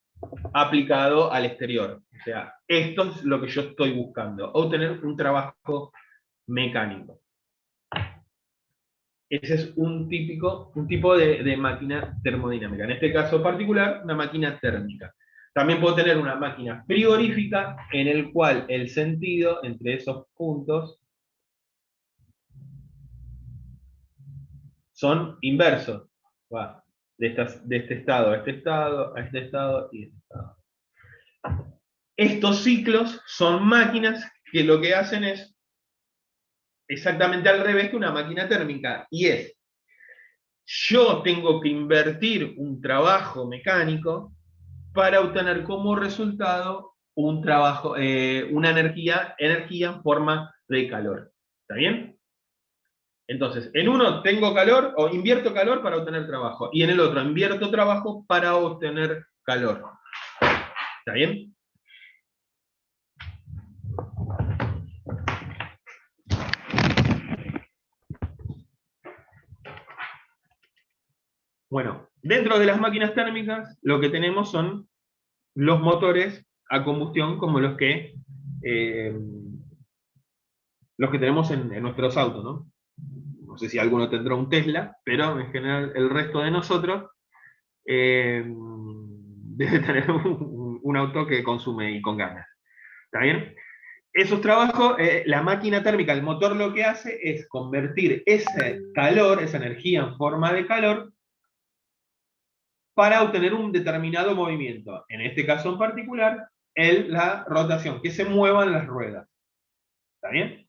aplicado al exterior. O sea, esto es lo que yo estoy buscando, obtener un trabajo mecánico. Ese es un tipo de máquina termodinámica. En este caso particular, una máquina térmica. También puedo tener una máquina frigorífica en el cual el sentido entre esos puntos son inversos. Va, de este estado a este estado, a este estado y a este estado. Estos ciclos son máquinas que lo que hacen es exactamente al revés que una máquina térmica, y es, yo tengo que invertir un trabajo mecánico para obtener como resultado un trabajo, una energía en forma de calor. ¿Está bien? Entonces, en uno tengo calor o invierto calor para obtener trabajo, y en el otro invierto trabajo para obtener calor. ¿Está bien? Bueno, dentro de las máquinas térmicas lo que tenemos son los motores a combustión como los que tenemos en nuestros autos, ¿no? No sé si alguno tendrá un Tesla, pero en general el resto de nosotros debe tener un auto que consume y con ganas. ¿Está bien? Esos trabajos, la máquina térmica, el motor lo que hace es convertir ese calor, esa energía en forma de calor, para obtener un determinado movimiento. En este caso en particular, la rotación, que se muevan las ruedas. ¿Está bien?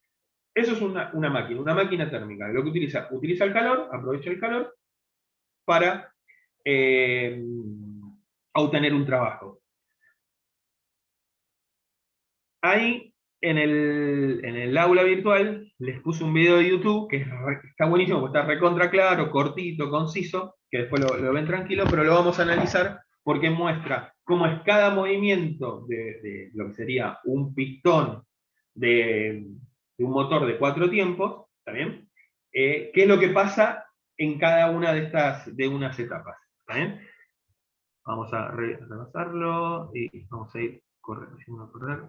Eso es una máquina térmica. Lo que utiliza el calor, aprovecha el calor para obtener un trabajo. Ahí, en el aula virtual, les puse un video de YouTube que está buenísimo, porque está recontra claro, cortito, conciso, que después lo ven tranquilo, pero lo vamos a analizar porque muestra cómo es cada movimiento de lo que sería un pistón de un motor de 4 tiempos, ¿está bien? ¿Qué es lo que pasa en cada una de unas etapas? ¿Está bien? Vamos a repasarlo y vamos a ir haciendo correr.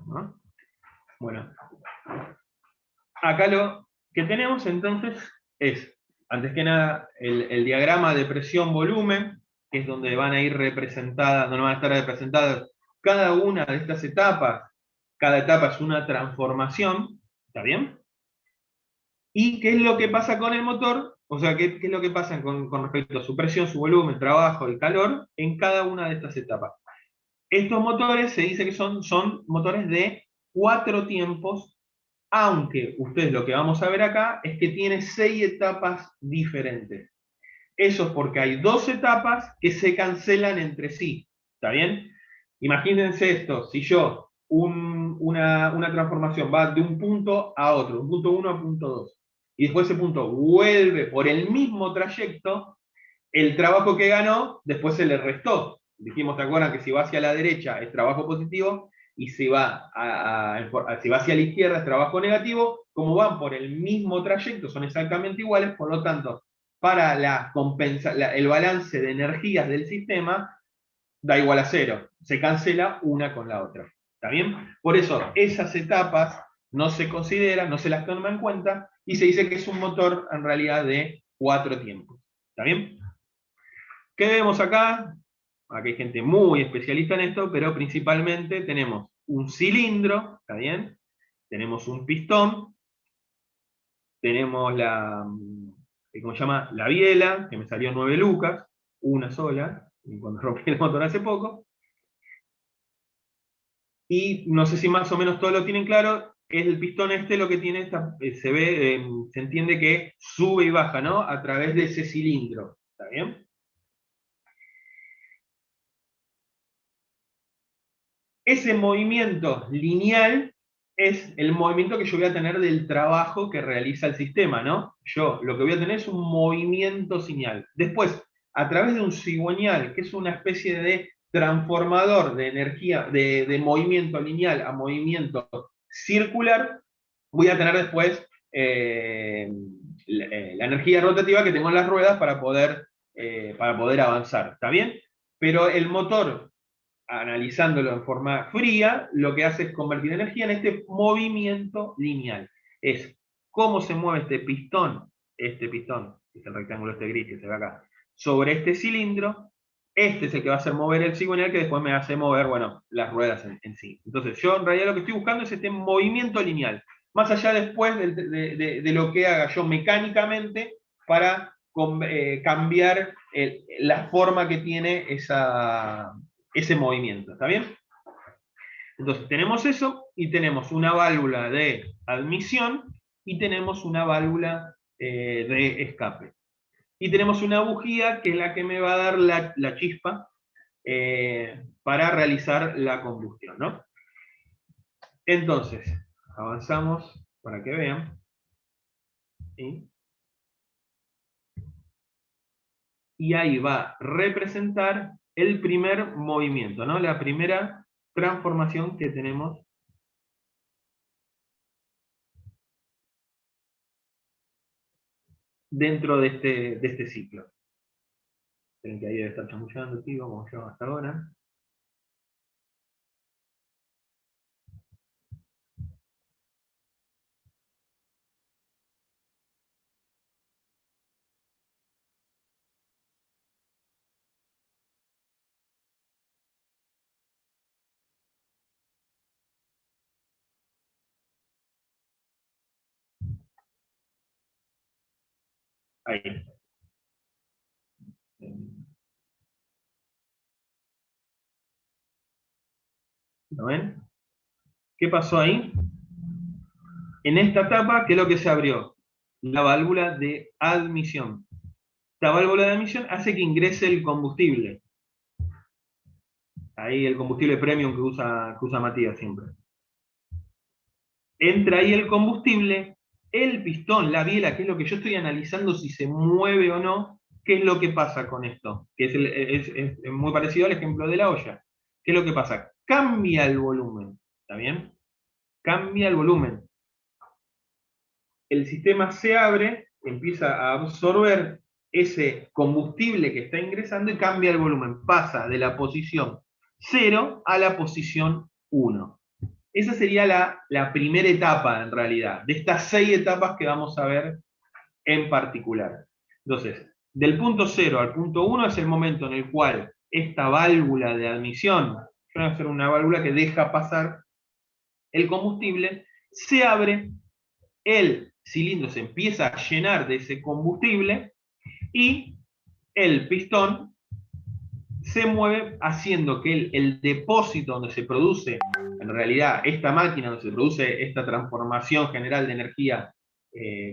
¿No? Bueno, acá lo que tenemos entonces es, antes que nada, el diagrama de presión-volumen, que es donde van a ir representadas, donde van a estar representadas cada una de estas etapas. Cada etapa es una transformación, ¿está bien? ¿Y qué es lo que pasa con el motor? O sea, ¿qué es lo que pasa con respecto a su presión, su volumen, trabajo y calor en cada una de estas etapas? Estos motores se dice que son motores de 4 tiempos aunque ustedes lo que vamos a ver acá es que tiene 6 etapas diferentes. Eso es porque hay 2 etapas que se cancelan entre sí, ¿está bien? Imagínense esto, si yo, una transformación va de un punto a otro, un punto 1 a punto 2, y después ese punto vuelve por el mismo trayecto, el trabajo que ganó después se le restó. Dijimos, ¿te acuerdan que si va hacia la derecha es trabajo positivo y si va, si va hacia la izquierda es trabajo negativo? Como van por el mismo trayecto, son exactamente iguales, por lo tanto, para el balance de energías del sistema da igual a 0. Se cancela una con la otra. ¿Está bien? Por eso, esas etapas no se consideran, no se las toma en cuenta, y se dice que es un motor en realidad de 4 tiempos. ¿Está bien? ¿Qué vemos acá? Aquí hay gente muy especialista en esto, pero principalmente tenemos un cilindro, ¿está bien? Tenemos un pistón, tenemos ¿cómo se llama? La biela, que me salió 9 lucas, una sola, cuando rompí el motor hace poco. Y no sé si más o menos todos lo tienen claro, es el pistón este lo que tiene, se ve, se entiende que sube y baja, ¿no? A través de ese cilindro, ¿está bien? Ese movimiento lineal es el movimiento que yo voy a tener del trabajo que realiza el sistema, ¿no? Yo lo que voy a tener es un movimiento lineal. Después, a través de un cigüeñal, que es una especie de transformador de energía, de movimiento lineal a movimiento circular, voy a tener después la energía rotativa que tengo en las ruedas para poder avanzar, ¿está bien? Pero el motor, analizándolo en forma fría, lo que hace es convertir energía en este movimiento lineal. Es cómo se mueve este pistón, que es el rectángulo este gris que se ve acá, sobre este cilindro. Este es el que va a hacer mover el cigüeñal, que después me hace mover, bueno, las ruedas en sí. Entonces yo en realidad lo que estoy buscando es este movimiento lineal, más allá después de lo que haga yo mecánicamente para cambiar la forma que tiene ese movimiento, ¿está bien? Entonces tenemos eso, y tenemos una válvula de admisión, y tenemos una válvula de escape. Y tenemos una bujía que es la que me va a dar la chispa para realizar la combustión, ¿no? Entonces, avanzamos para que vean. ¿Sí? Y ahí va a representar el primer movimiento, ¿no? La primera transformación que tenemos dentro de este ciclo. Esperen que ahí debe estar chamullando el tío, como yo hasta ahora. Ahí. ¿Lo ven? ¿Qué pasó ahí? En esta etapa, ¿qué es lo que se abrió? La válvula de admisión. Esta válvula de admisión hace que ingrese el combustible. Ahí el combustible premium que usa Matías siempre. Entra ahí el combustible, el pistón, la biela, que es lo que yo estoy analizando si se mueve o no. ¿Qué es lo que pasa con esto? Que es muy parecido al ejemplo de la olla. ¿Qué es lo que pasa? Cambia el volumen, ¿está bien? Cambia el volumen. El sistema se abre, empieza a absorber ese combustible que está ingresando y cambia el volumen. Pasa de la posición 0 a la posición 1. Esa sería la primera etapa, en realidad, de estas 6 etapas que vamos a ver en particular. Entonces, del punto 0 al punto 1 es el momento en el cual esta válvula de admisión, yo voy a hacer una válvula que deja pasar el combustible, se abre, el cilindro se empieza a llenar de ese combustible y el pistón se mueve haciendo que el depósito donde se produce, en realidad, esta máquina donde se produce esta transformación general de energía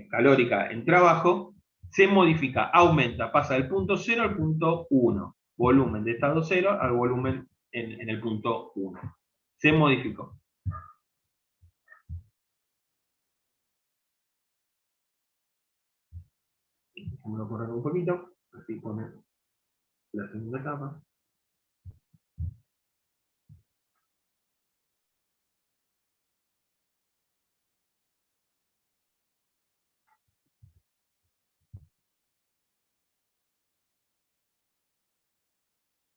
calórica en trabajo, se modifica, aumenta, pasa del punto 0 al punto 1. Volumen de estado 0 al volumen en el punto 1. Se modificó. Vamos a correr un poquito, así pone la segunda etapa.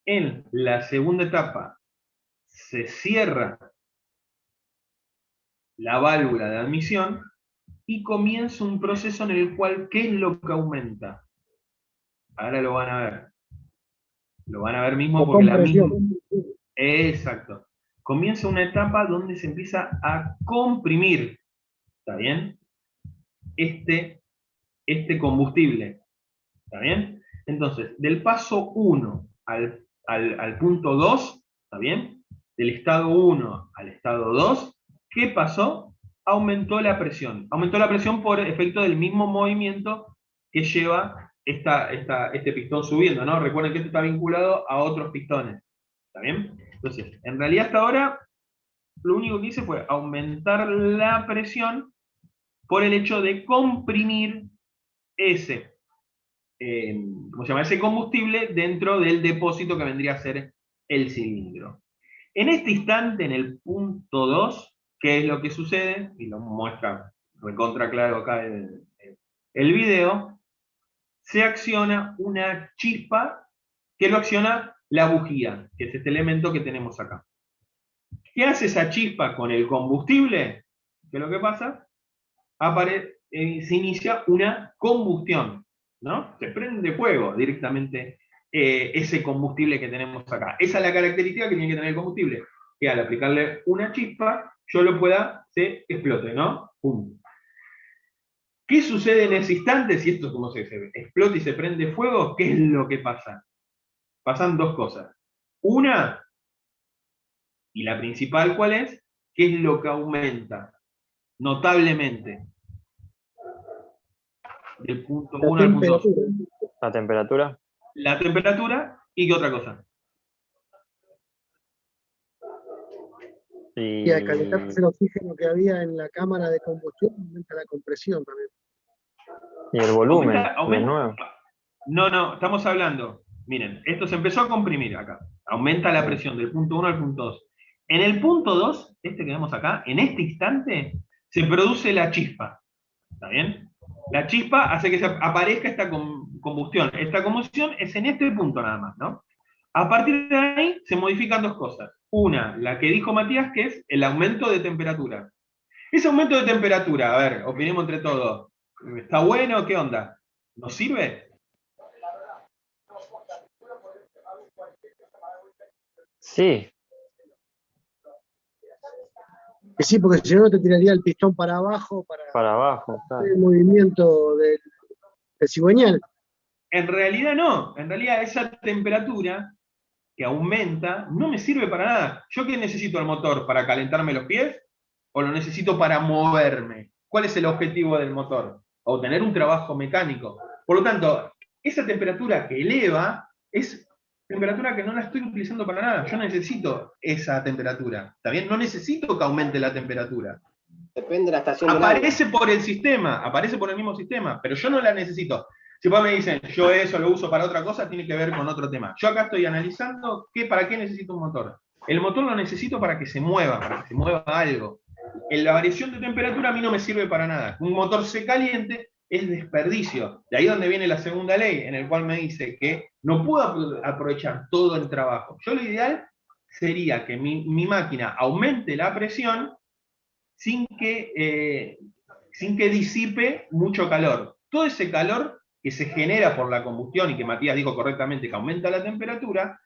En la segunda etapa se cierra la válvula de admisión y comienza un proceso en el cual, ¿qué es lo que aumenta? Ahora lo van a ver. Lo van a ver mismo porque la misma... Exacto. Comienza una etapa donde se empieza a comprimir, ¿está bien? Este combustible, ¿está bien? Entonces, del paso 1 al punto 2, ¿está bien? Del estado 1 al estado 2, ¿qué pasó? Aumentó la presión. Aumentó la presión por efecto del mismo movimiento que lleva este pistón subiendo, ¿no? Recuerden que esto está vinculado a otros pistones, ¿está bien? Entonces, en realidad hasta ahora, lo único que hice fue aumentar la presión por el hecho de comprimir ese ¿cómo se llama? Ese combustible dentro del depósito que vendría a ser el cilindro. En este instante, en el punto 2, ¿qué es lo que sucede? Y lo muestra recontra claro acá el video. Se acciona una chispa que lo acciona la bujía, que es este elemento que tenemos acá. ¿Qué hace esa chispa con el combustible? ¿Qué es lo que pasa? Se inicia una combustión, ¿no? Se prende fuego directamente ese combustible que tenemos acá. Esa es la característica que tiene que tener el combustible, que al aplicarle una chispa, yo lo pueda, se explote, ¿no? ¡Pum! ¿Qué sucede en ese instante si esto como se explota y se prende fuego? ¿Qué es lo que pasa? Pasan dos cosas. Una, y la principal, ¿cuál es? ¿Qué es lo que aumenta notablemente del punto 1 al punto 2? La temperatura. La temperatura y qué otra cosa. Y al calentarse el oxígeno que había en la cámara de combustión, aumenta la compresión también. Y el volumen, Aumenta. de nuevo. No, estamos hablando. Miren, esto se empezó a comprimir acá. Aumenta la presión del punto 1 al punto 2. En el punto 2, este que vemos acá, en este instante, se produce la chispa. ¿Está bien? La chispa hace que aparezca esta combustión. Esta combustión es en este punto nada más, ¿no? A partir de ahí se modifican dos cosas. Una, la que dijo Matías, que es el aumento de temperatura. Ese aumento de temperatura, a ver, opinemos entre todos. ¿Está bueno? ¿Qué onda? ¿Nos sirve? Sí. Sí, porque si no te tiraría el pistón para abajo Para abajo, claro. el movimiento del cigüeñal. En realidad no. En realidad esa temperatura que aumenta no me sirve para nada. ¿Yo qué necesito el motor? ¿Para calentarme los pies? ¿O lo necesito para moverme? ¿Cuál es el objetivo del motor? Obtener un trabajo mecánico. Por lo tanto, esa temperatura que eleva es temperatura que no la estoy utilizando para nada. Yo necesito esa temperatura. ¿Está bien? No necesito que aumente la temperatura. Depende de la estación. Aparece por el sistema, aparece por el mismo sistema, pero yo no la necesito. Si vos me dicen, yo eso lo uso para otra cosa, tiene que ver con otro tema. Yo acá estoy analizando para qué necesito un motor. El motor lo necesito para que se mueva algo. En la variación de temperatura a mí no me sirve para nada. Un motor se caliente es desperdicio. De ahí donde viene la segunda ley, en el cual me dice que no puedo aprovechar todo el trabajo. Yo lo ideal sería que mi máquina aumente la presión sin que disipe mucho calor. Todo ese calor que se genera por la combustión y que Matías dijo correctamente que aumenta la temperatura,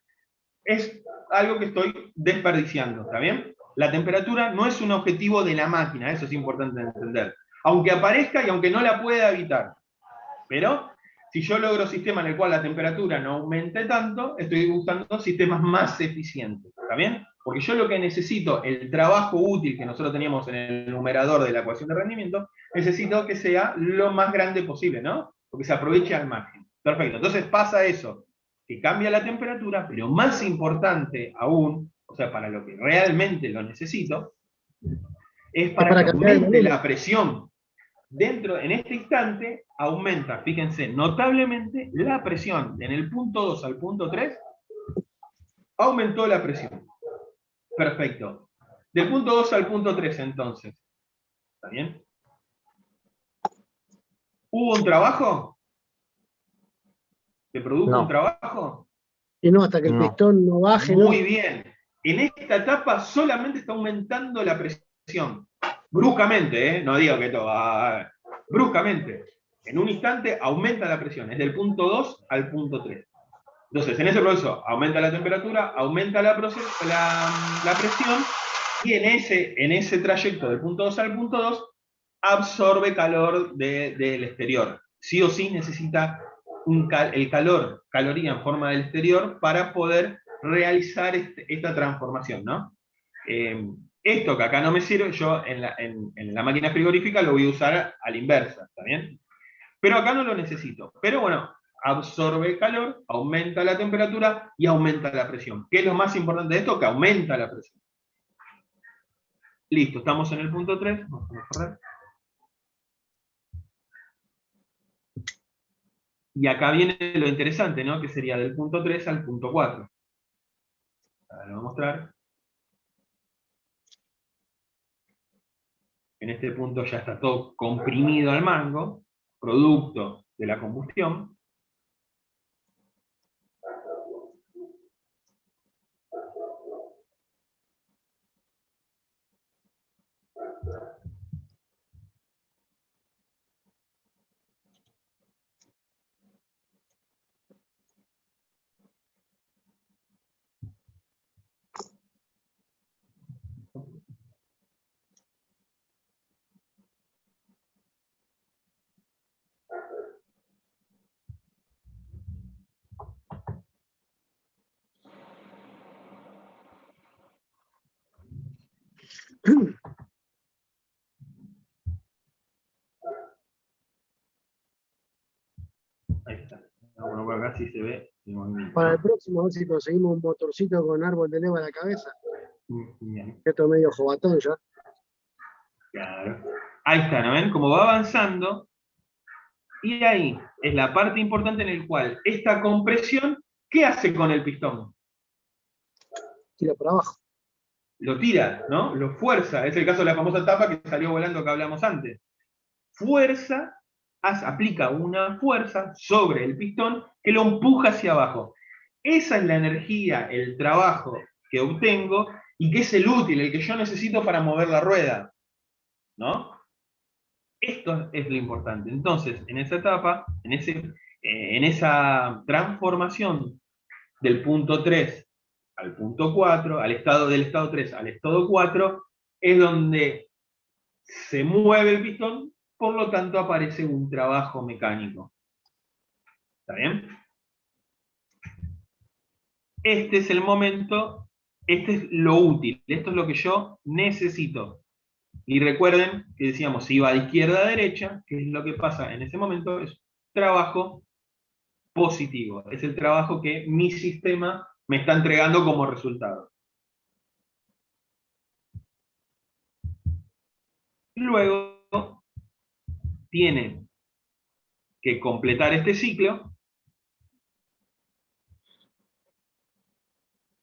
es algo que estoy desperdiciando, ¿está bien? La temperatura no es un objetivo de la máquina, eso es importante entender. Aunque aparezca y aunque no la pueda evitar. Pero Si yo logro sistemas en el cual la temperatura no aumente tanto, estoy buscando sistemas más eficientes, ¿está bien? Porque yo lo que necesito, el trabajo útil que nosotros teníamos en el numerador de la ecuación de rendimiento, necesito que sea lo más grande posible, ¿no? Porque se aproveche al máximo. Perfecto, entonces pasa eso, que cambia la temperatura, pero más importante aún, o sea, para lo que realmente lo necesito, es para para que cambiar el aumente volumen. la presión. En este instante, aumenta, fíjense, notablemente la presión. En el punto 2 al punto 3, aumentó la presión. Perfecto. Del punto 2 al punto 3, entonces. ¿Está bien? ¿Hubo un trabajo? ¿Se produjo un No, trabajo? Y no, hasta que el no. pistón no baje, Muy ¿no? bien. En esta etapa solamente está aumentando la presión. Bruscamente, ¿eh? No digo que todo. Bruscamente. En un instante aumenta la presión. Es del punto 2 al punto 3. Entonces, en ese proceso aumenta la temperatura, aumenta la presión, y en ese trayecto del punto 2 al punto 2 absorbe calor del exterior. Sí o sí necesita el calor, caloría en forma del exterior, para poder realizar esta transformación, ¿no? Esto que acá no me sirve, yo en la máquina frigorífica lo voy a usar a la inversa, ¿está bien? Pero acá no lo necesito. Pero bueno, absorbe calor, aumenta la temperatura y aumenta la presión. ¿Qué es lo más importante de esto? Que aumenta la presión. Listo, estamos en el punto 3. Vamos a correr. Y acá viene lo interesante, ¿no? Que sería del punto 3 al punto 4. Ahora lo voy a mostrar. En este punto ya está todo comprimido al mango, producto de la combustión. Ahí está. Bueno, por acá sí se ve el movimiento, Para el ¿no? próximo, a ver si conseguimos un motorcito con árbol de leva a la cabeza. Bien. Esto es medio jovatón ya. Claro. Ahí está, ¿no ven? Como va avanzando, y ahí es la parte importante en la cual esta compresión, ¿qué hace con el pistón? Tira para abajo. Lo tira, ¿no? Lo fuerza. Es el caso de la famosa tapa que salió volando que hablamos antes. Fuerza, aplica una fuerza sobre el pistón que lo empuja hacia abajo. Esa es la energía, el trabajo que obtengo y que es el útil, el que yo necesito para mover la rueda, ¿no? Esto es lo importante. Entonces, en esa etapa, en esa transformación del punto 3 al punto 4, del estado 3 al estado 4, es donde se mueve el pistón, por lo tanto aparece un trabajo mecánico. ¿Está bien? Este es el momento, este es lo útil, esto es lo que yo necesito. Y recuerden que decíamos, si iba de izquierda a derecha, ¿qué es lo que pasa en ese momento? Es trabajo positivo, es el trabajo que mi sistema me está entregando como resultado. Luego tiene que completar este ciclo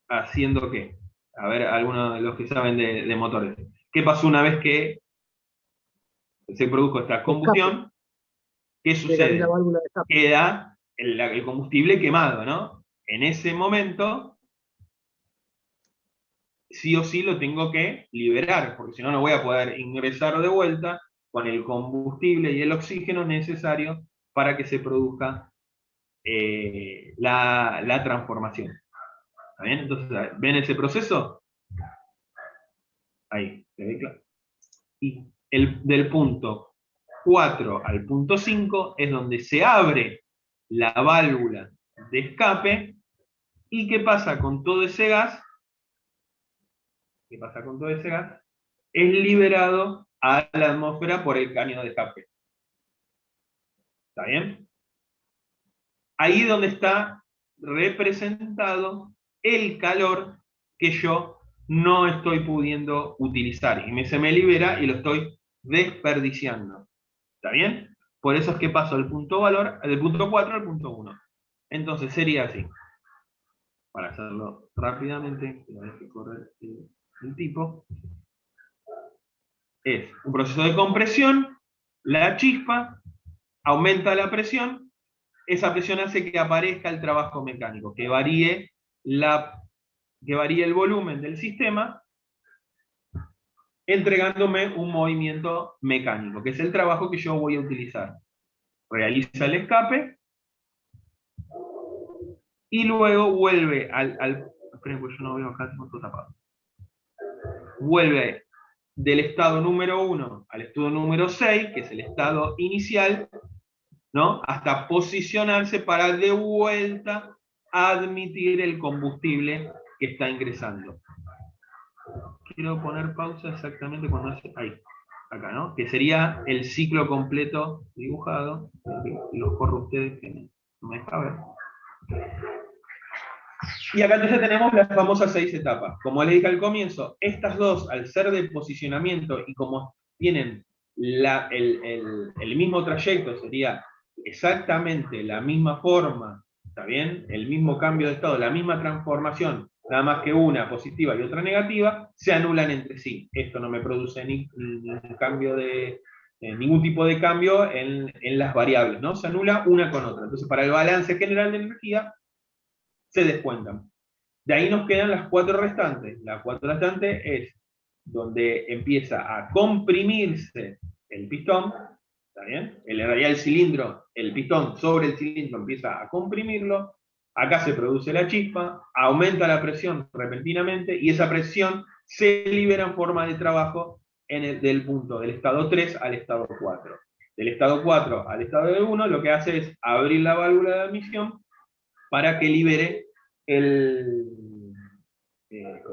haciendo ¿qué? A ver, algunos de los que saben de motores. ¿Qué pasó una vez que se produjo esta Escape. combustión? ¿Qué Tiene que abrir la sucede? válvula de escape. Queda el combustible quemado, ¿no? En ese momento, sí o sí lo tengo que liberar, porque si no, no voy a poder ingresar de vuelta con el combustible y el oxígeno necesario para que se produzca la transformación. ¿Está bien? Entonces, ¿ven ese proceso? Ahí, ¿se ve claro? Y del punto 4 al punto 5 es donde se abre la válvula de escape. ¿Y qué pasa con todo ese gas? ¿Qué pasa con todo ese gas? Es liberado a la atmósfera por el caño de escape. ¿Está bien? Ahí es donde está representado el calor que yo no estoy pudiendo utilizar. Y se me libera y lo estoy desperdiciando. ¿Está bien? Por eso es que paso del punto valor, del punto 4 al punto 1. Entonces sería así. Para hacerlo rápidamente, voy a correr el tipo. Es un proceso de compresión, la chispa, aumenta la presión, esa presión hace que aparezca el trabajo mecánico, que varíe el volumen del sistema, entregándome un movimiento mecánico, que es el trabajo que yo voy a utilizar. Realiza el escape y luego vuelve esperen, pues yo no veo acá, tengo todo tapado. Vuelve del estado número 1 al estado número 6, que es el estado inicial, ¿no? Hasta posicionarse para de vuelta admitir el combustible que está ingresando. Quiero poner pausa exactamente cuando hace ahí, acá, ¿no? Que sería el ciclo completo dibujado. Los corro ustedes que no me deja ver. Y acá entonces tenemos las famosas 6 etapas. Como les dije al comienzo, estas dos, al ser de posicionamiento y como tienen el mismo trayecto, sería exactamente la misma forma, ¿está bien? El mismo cambio de estado, la misma transformación, nada más que una positiva y otra negativa, se anulan entre sí. Esto no me produce ningún tipo de cambio en las variables, ¿no? Se anula una con otra. Entonces, para el balance general de energía, se descuentan. De ahí nos quedan las 4 restantes. Las 4 restantes es donde empieza a comprimirse el pistón, ¿está bien? En realidad el cilindro, el pistón sobre el cilindro empieza a comprimirlo, acá se produce la chispa, aumenta la presión repentinamente y esa presión se libera en forma de trabajo del punto del estado 3 al estado 4. Del estado 4 al estado 1 lo que hace es abrir la válvula de admisión para que libere ¿cómo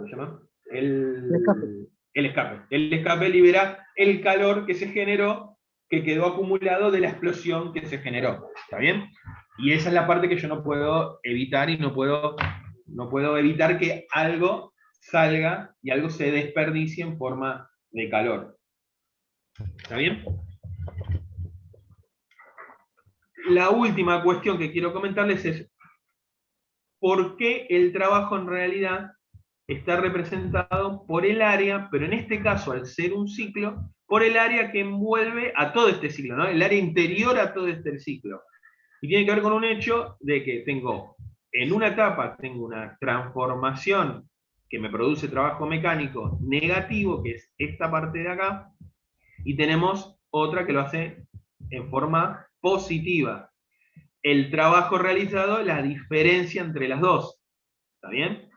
se llama? El escape. El escape. El escape libera el calor que se generó, que quedó acumulado de la explosión que se generó. ¿Está bien? Y esa es la parte que yo no puedo evitar y no puedo evitar que algo salga y algo se desperdicie en forma de calor. ¿Está bien? La última cuestión que quiero comentarles es por qué el trabajo en realidad está representado por el área, pero en este caso, al ser un ciclo, por el área que envuelve a todo este ciclo, ¿no? El área interior a todo este ciclo. Y tiene que ver con un hecho de que en una etapa, tengo una transformación que me produce trabajo mecánico negativo, que es esta parte de acá, y tenemos otra que lo hace en forma positiva. El trabajo realizado, la diferencia entre las dos, ¿está bien?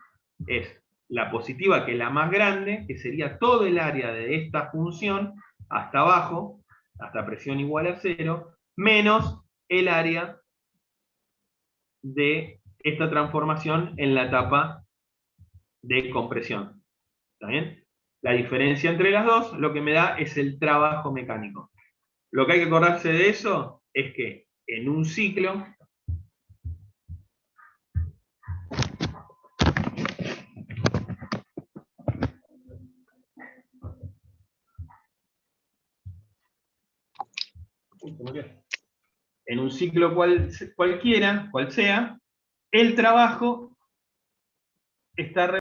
Es la positiva, que es la más grande, que sería todo el área de esta función, hasta abajo, hasta presión igual a 0, menos el área de esta transformación en la etapa de compresión. ¿Está bien? La diferencia entre las dos, lo que me da es el trabajo mecánico. Lo que hay que acordarse de eso es que en un ciclo, cualquiera, cual sea, el trabajo está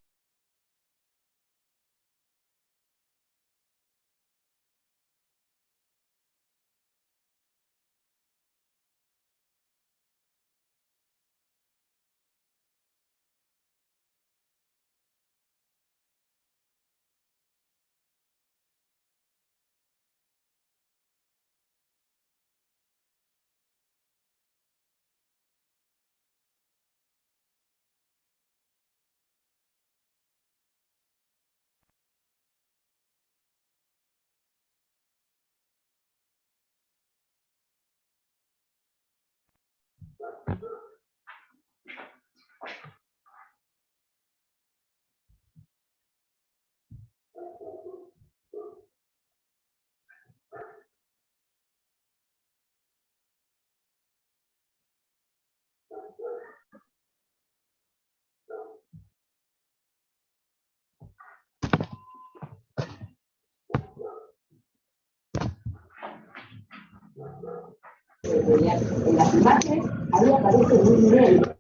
En las imágenes, ahí aparece un nivel.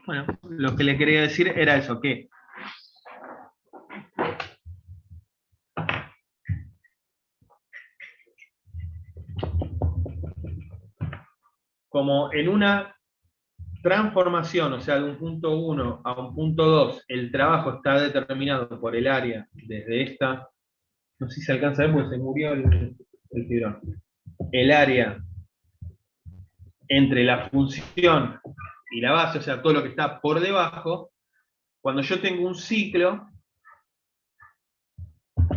Bueno, lo que le quería decir era eso, que como en una transformación, o sea, de un punto 1 a un punto 2, el trabajo está determinado por el área desde esta, no sé si se alcanza a ver porque se murió el fibrón, el área entre la función y la base, o sea, todo lo que está por debajo. Cuando yo tengo un ciclo,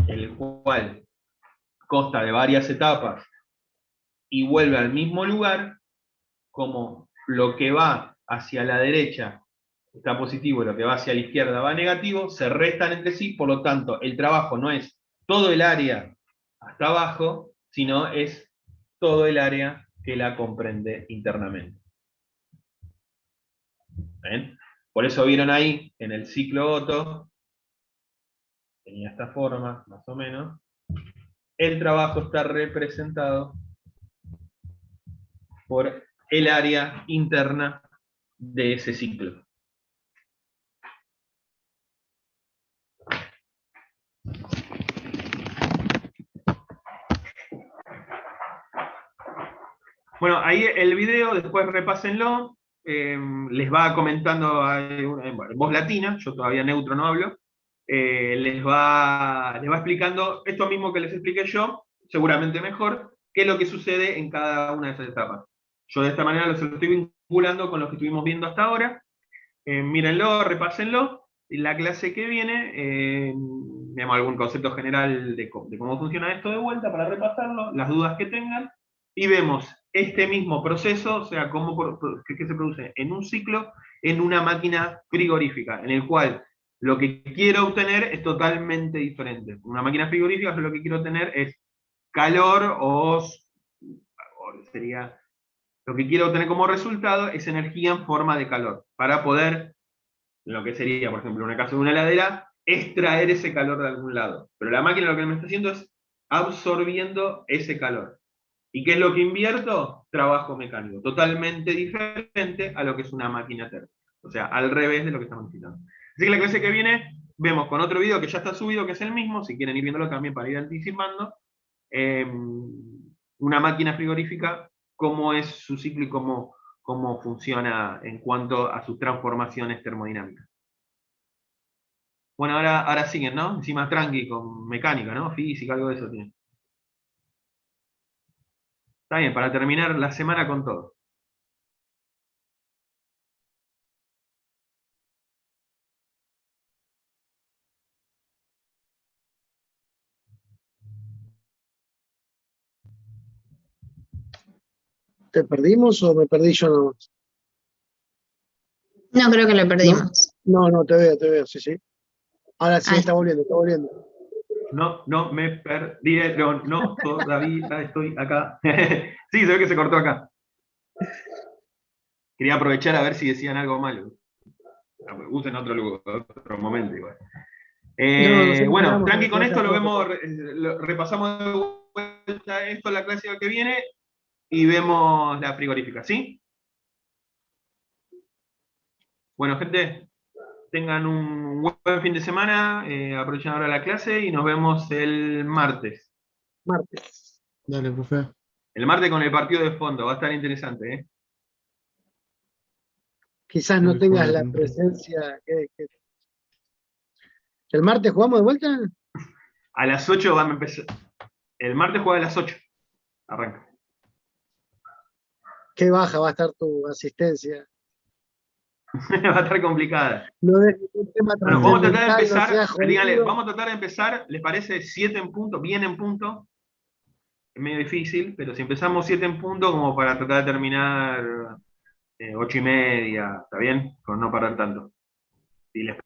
el cual consta de varias etapas y vuelve al mismo lugar, como lo que va hacia la derecha está positivo y lo que va hacia la izquierda va negativo, se restan entre sí, por lo tanto, el trabajo no es todo el área hasta abajo, sino es todo el área que la comprende internamente. ¿Ven? Por eso vieron ahí, en el ciclo Otto, tenía esta forma, más o menos, el trabajo está representado por el área interna de ese ciclo. Bueno, ahí el video, después repásenlo, les va comentando en voz latina, yo todavía neutro no hablo, les va explicando esto mismo que les expliqué yo, seguramente mejor, qué es lo que sucede en cada una de esas etapas. Yo de esta manera los estoy vinculando con lo que estuvimos viendo hasta ahora. Mírenlo, repásenlo. En la clase que viene, veamos algún concepto general de cómo funciona esto de vuelta para repasarlo, las dudas que tengan, y vemos este mismo proceso, o sea, qué se produce en un ciclo, en una máquina frigorífica, en el cual lo que quiero obtener es totalmente diferente. Una máquina frigorífica, yo lo que quiero obtener es calor o sería... Lo que quiero obtener como resultado es energía en forma de calor, para poder, lo que sería, por ejemplo, en el caso de una heladera, extraer ese calor de algún lado. Pero la máquina lo que me está haciendo es absorbiendo ese calor. ¿Y qué es lo que invierto? Trabajo mecánico, totalmente diferente a lo que es una máquina térmica. O sea, al revés de lo que estamos necesitando. Así que la clase que viene, vemos con otro video que ya está subido, que es el mismo, si quieren ir viéndolo también para ir anticipando, una máquina frigorífica, cómo es su ciclo y cómo funciona en cuanto a sus transformaciones termodinámicas. Bueno, ahora siguen, ¿no? Encima tranqui, con mecánica, ¿no? Física, algo de eso tiene. Está bien, para terminar la semana con todo. ¿Te perdimos o me perdí yo nomás? No creo que lo ¿No? perdimos. No, te veo, sí, sí. Ahora sí, Ahí está volviendo. No me perdieron, no, todavía estoy acá. Sí, se ve que se cortó acá. Quería aprovechar a ver si decían algo malo. Usen otro momento igual. Nosotros Bueno, quedamos tranqui con con esto, esa lo foto. vemos, repasamos de vuelta esto la clase que viene y vemos la frigorífica, ¿sí? Bueno, gente, tengan un buen fin de semana, aprovechen ahora la clase y nos vemos el martes. Martes. Dale, profe. El martes con el partido de fondo, va a estar interesante, ¿eh? Quizás no Hoy tengas juega la contra- presencia. ¿El martes jugamos de vuelta? A las 8 van a empezar. El martes juega a las 8. Arranca. Qué baja va a estar tu asistencia. Va a estar complicada. No es ningún tema Bueno, vamos a tratar de trascendental, no empezar, sea díganle, jodido. vamos a tratar de empezar, ¿les parece 7 en punto? Bien en punto. Es medio difícil, pero si empezamos 7 en punto, como para tratar de terminar 8:30, ¿está bien? Con no parar tanto. Si les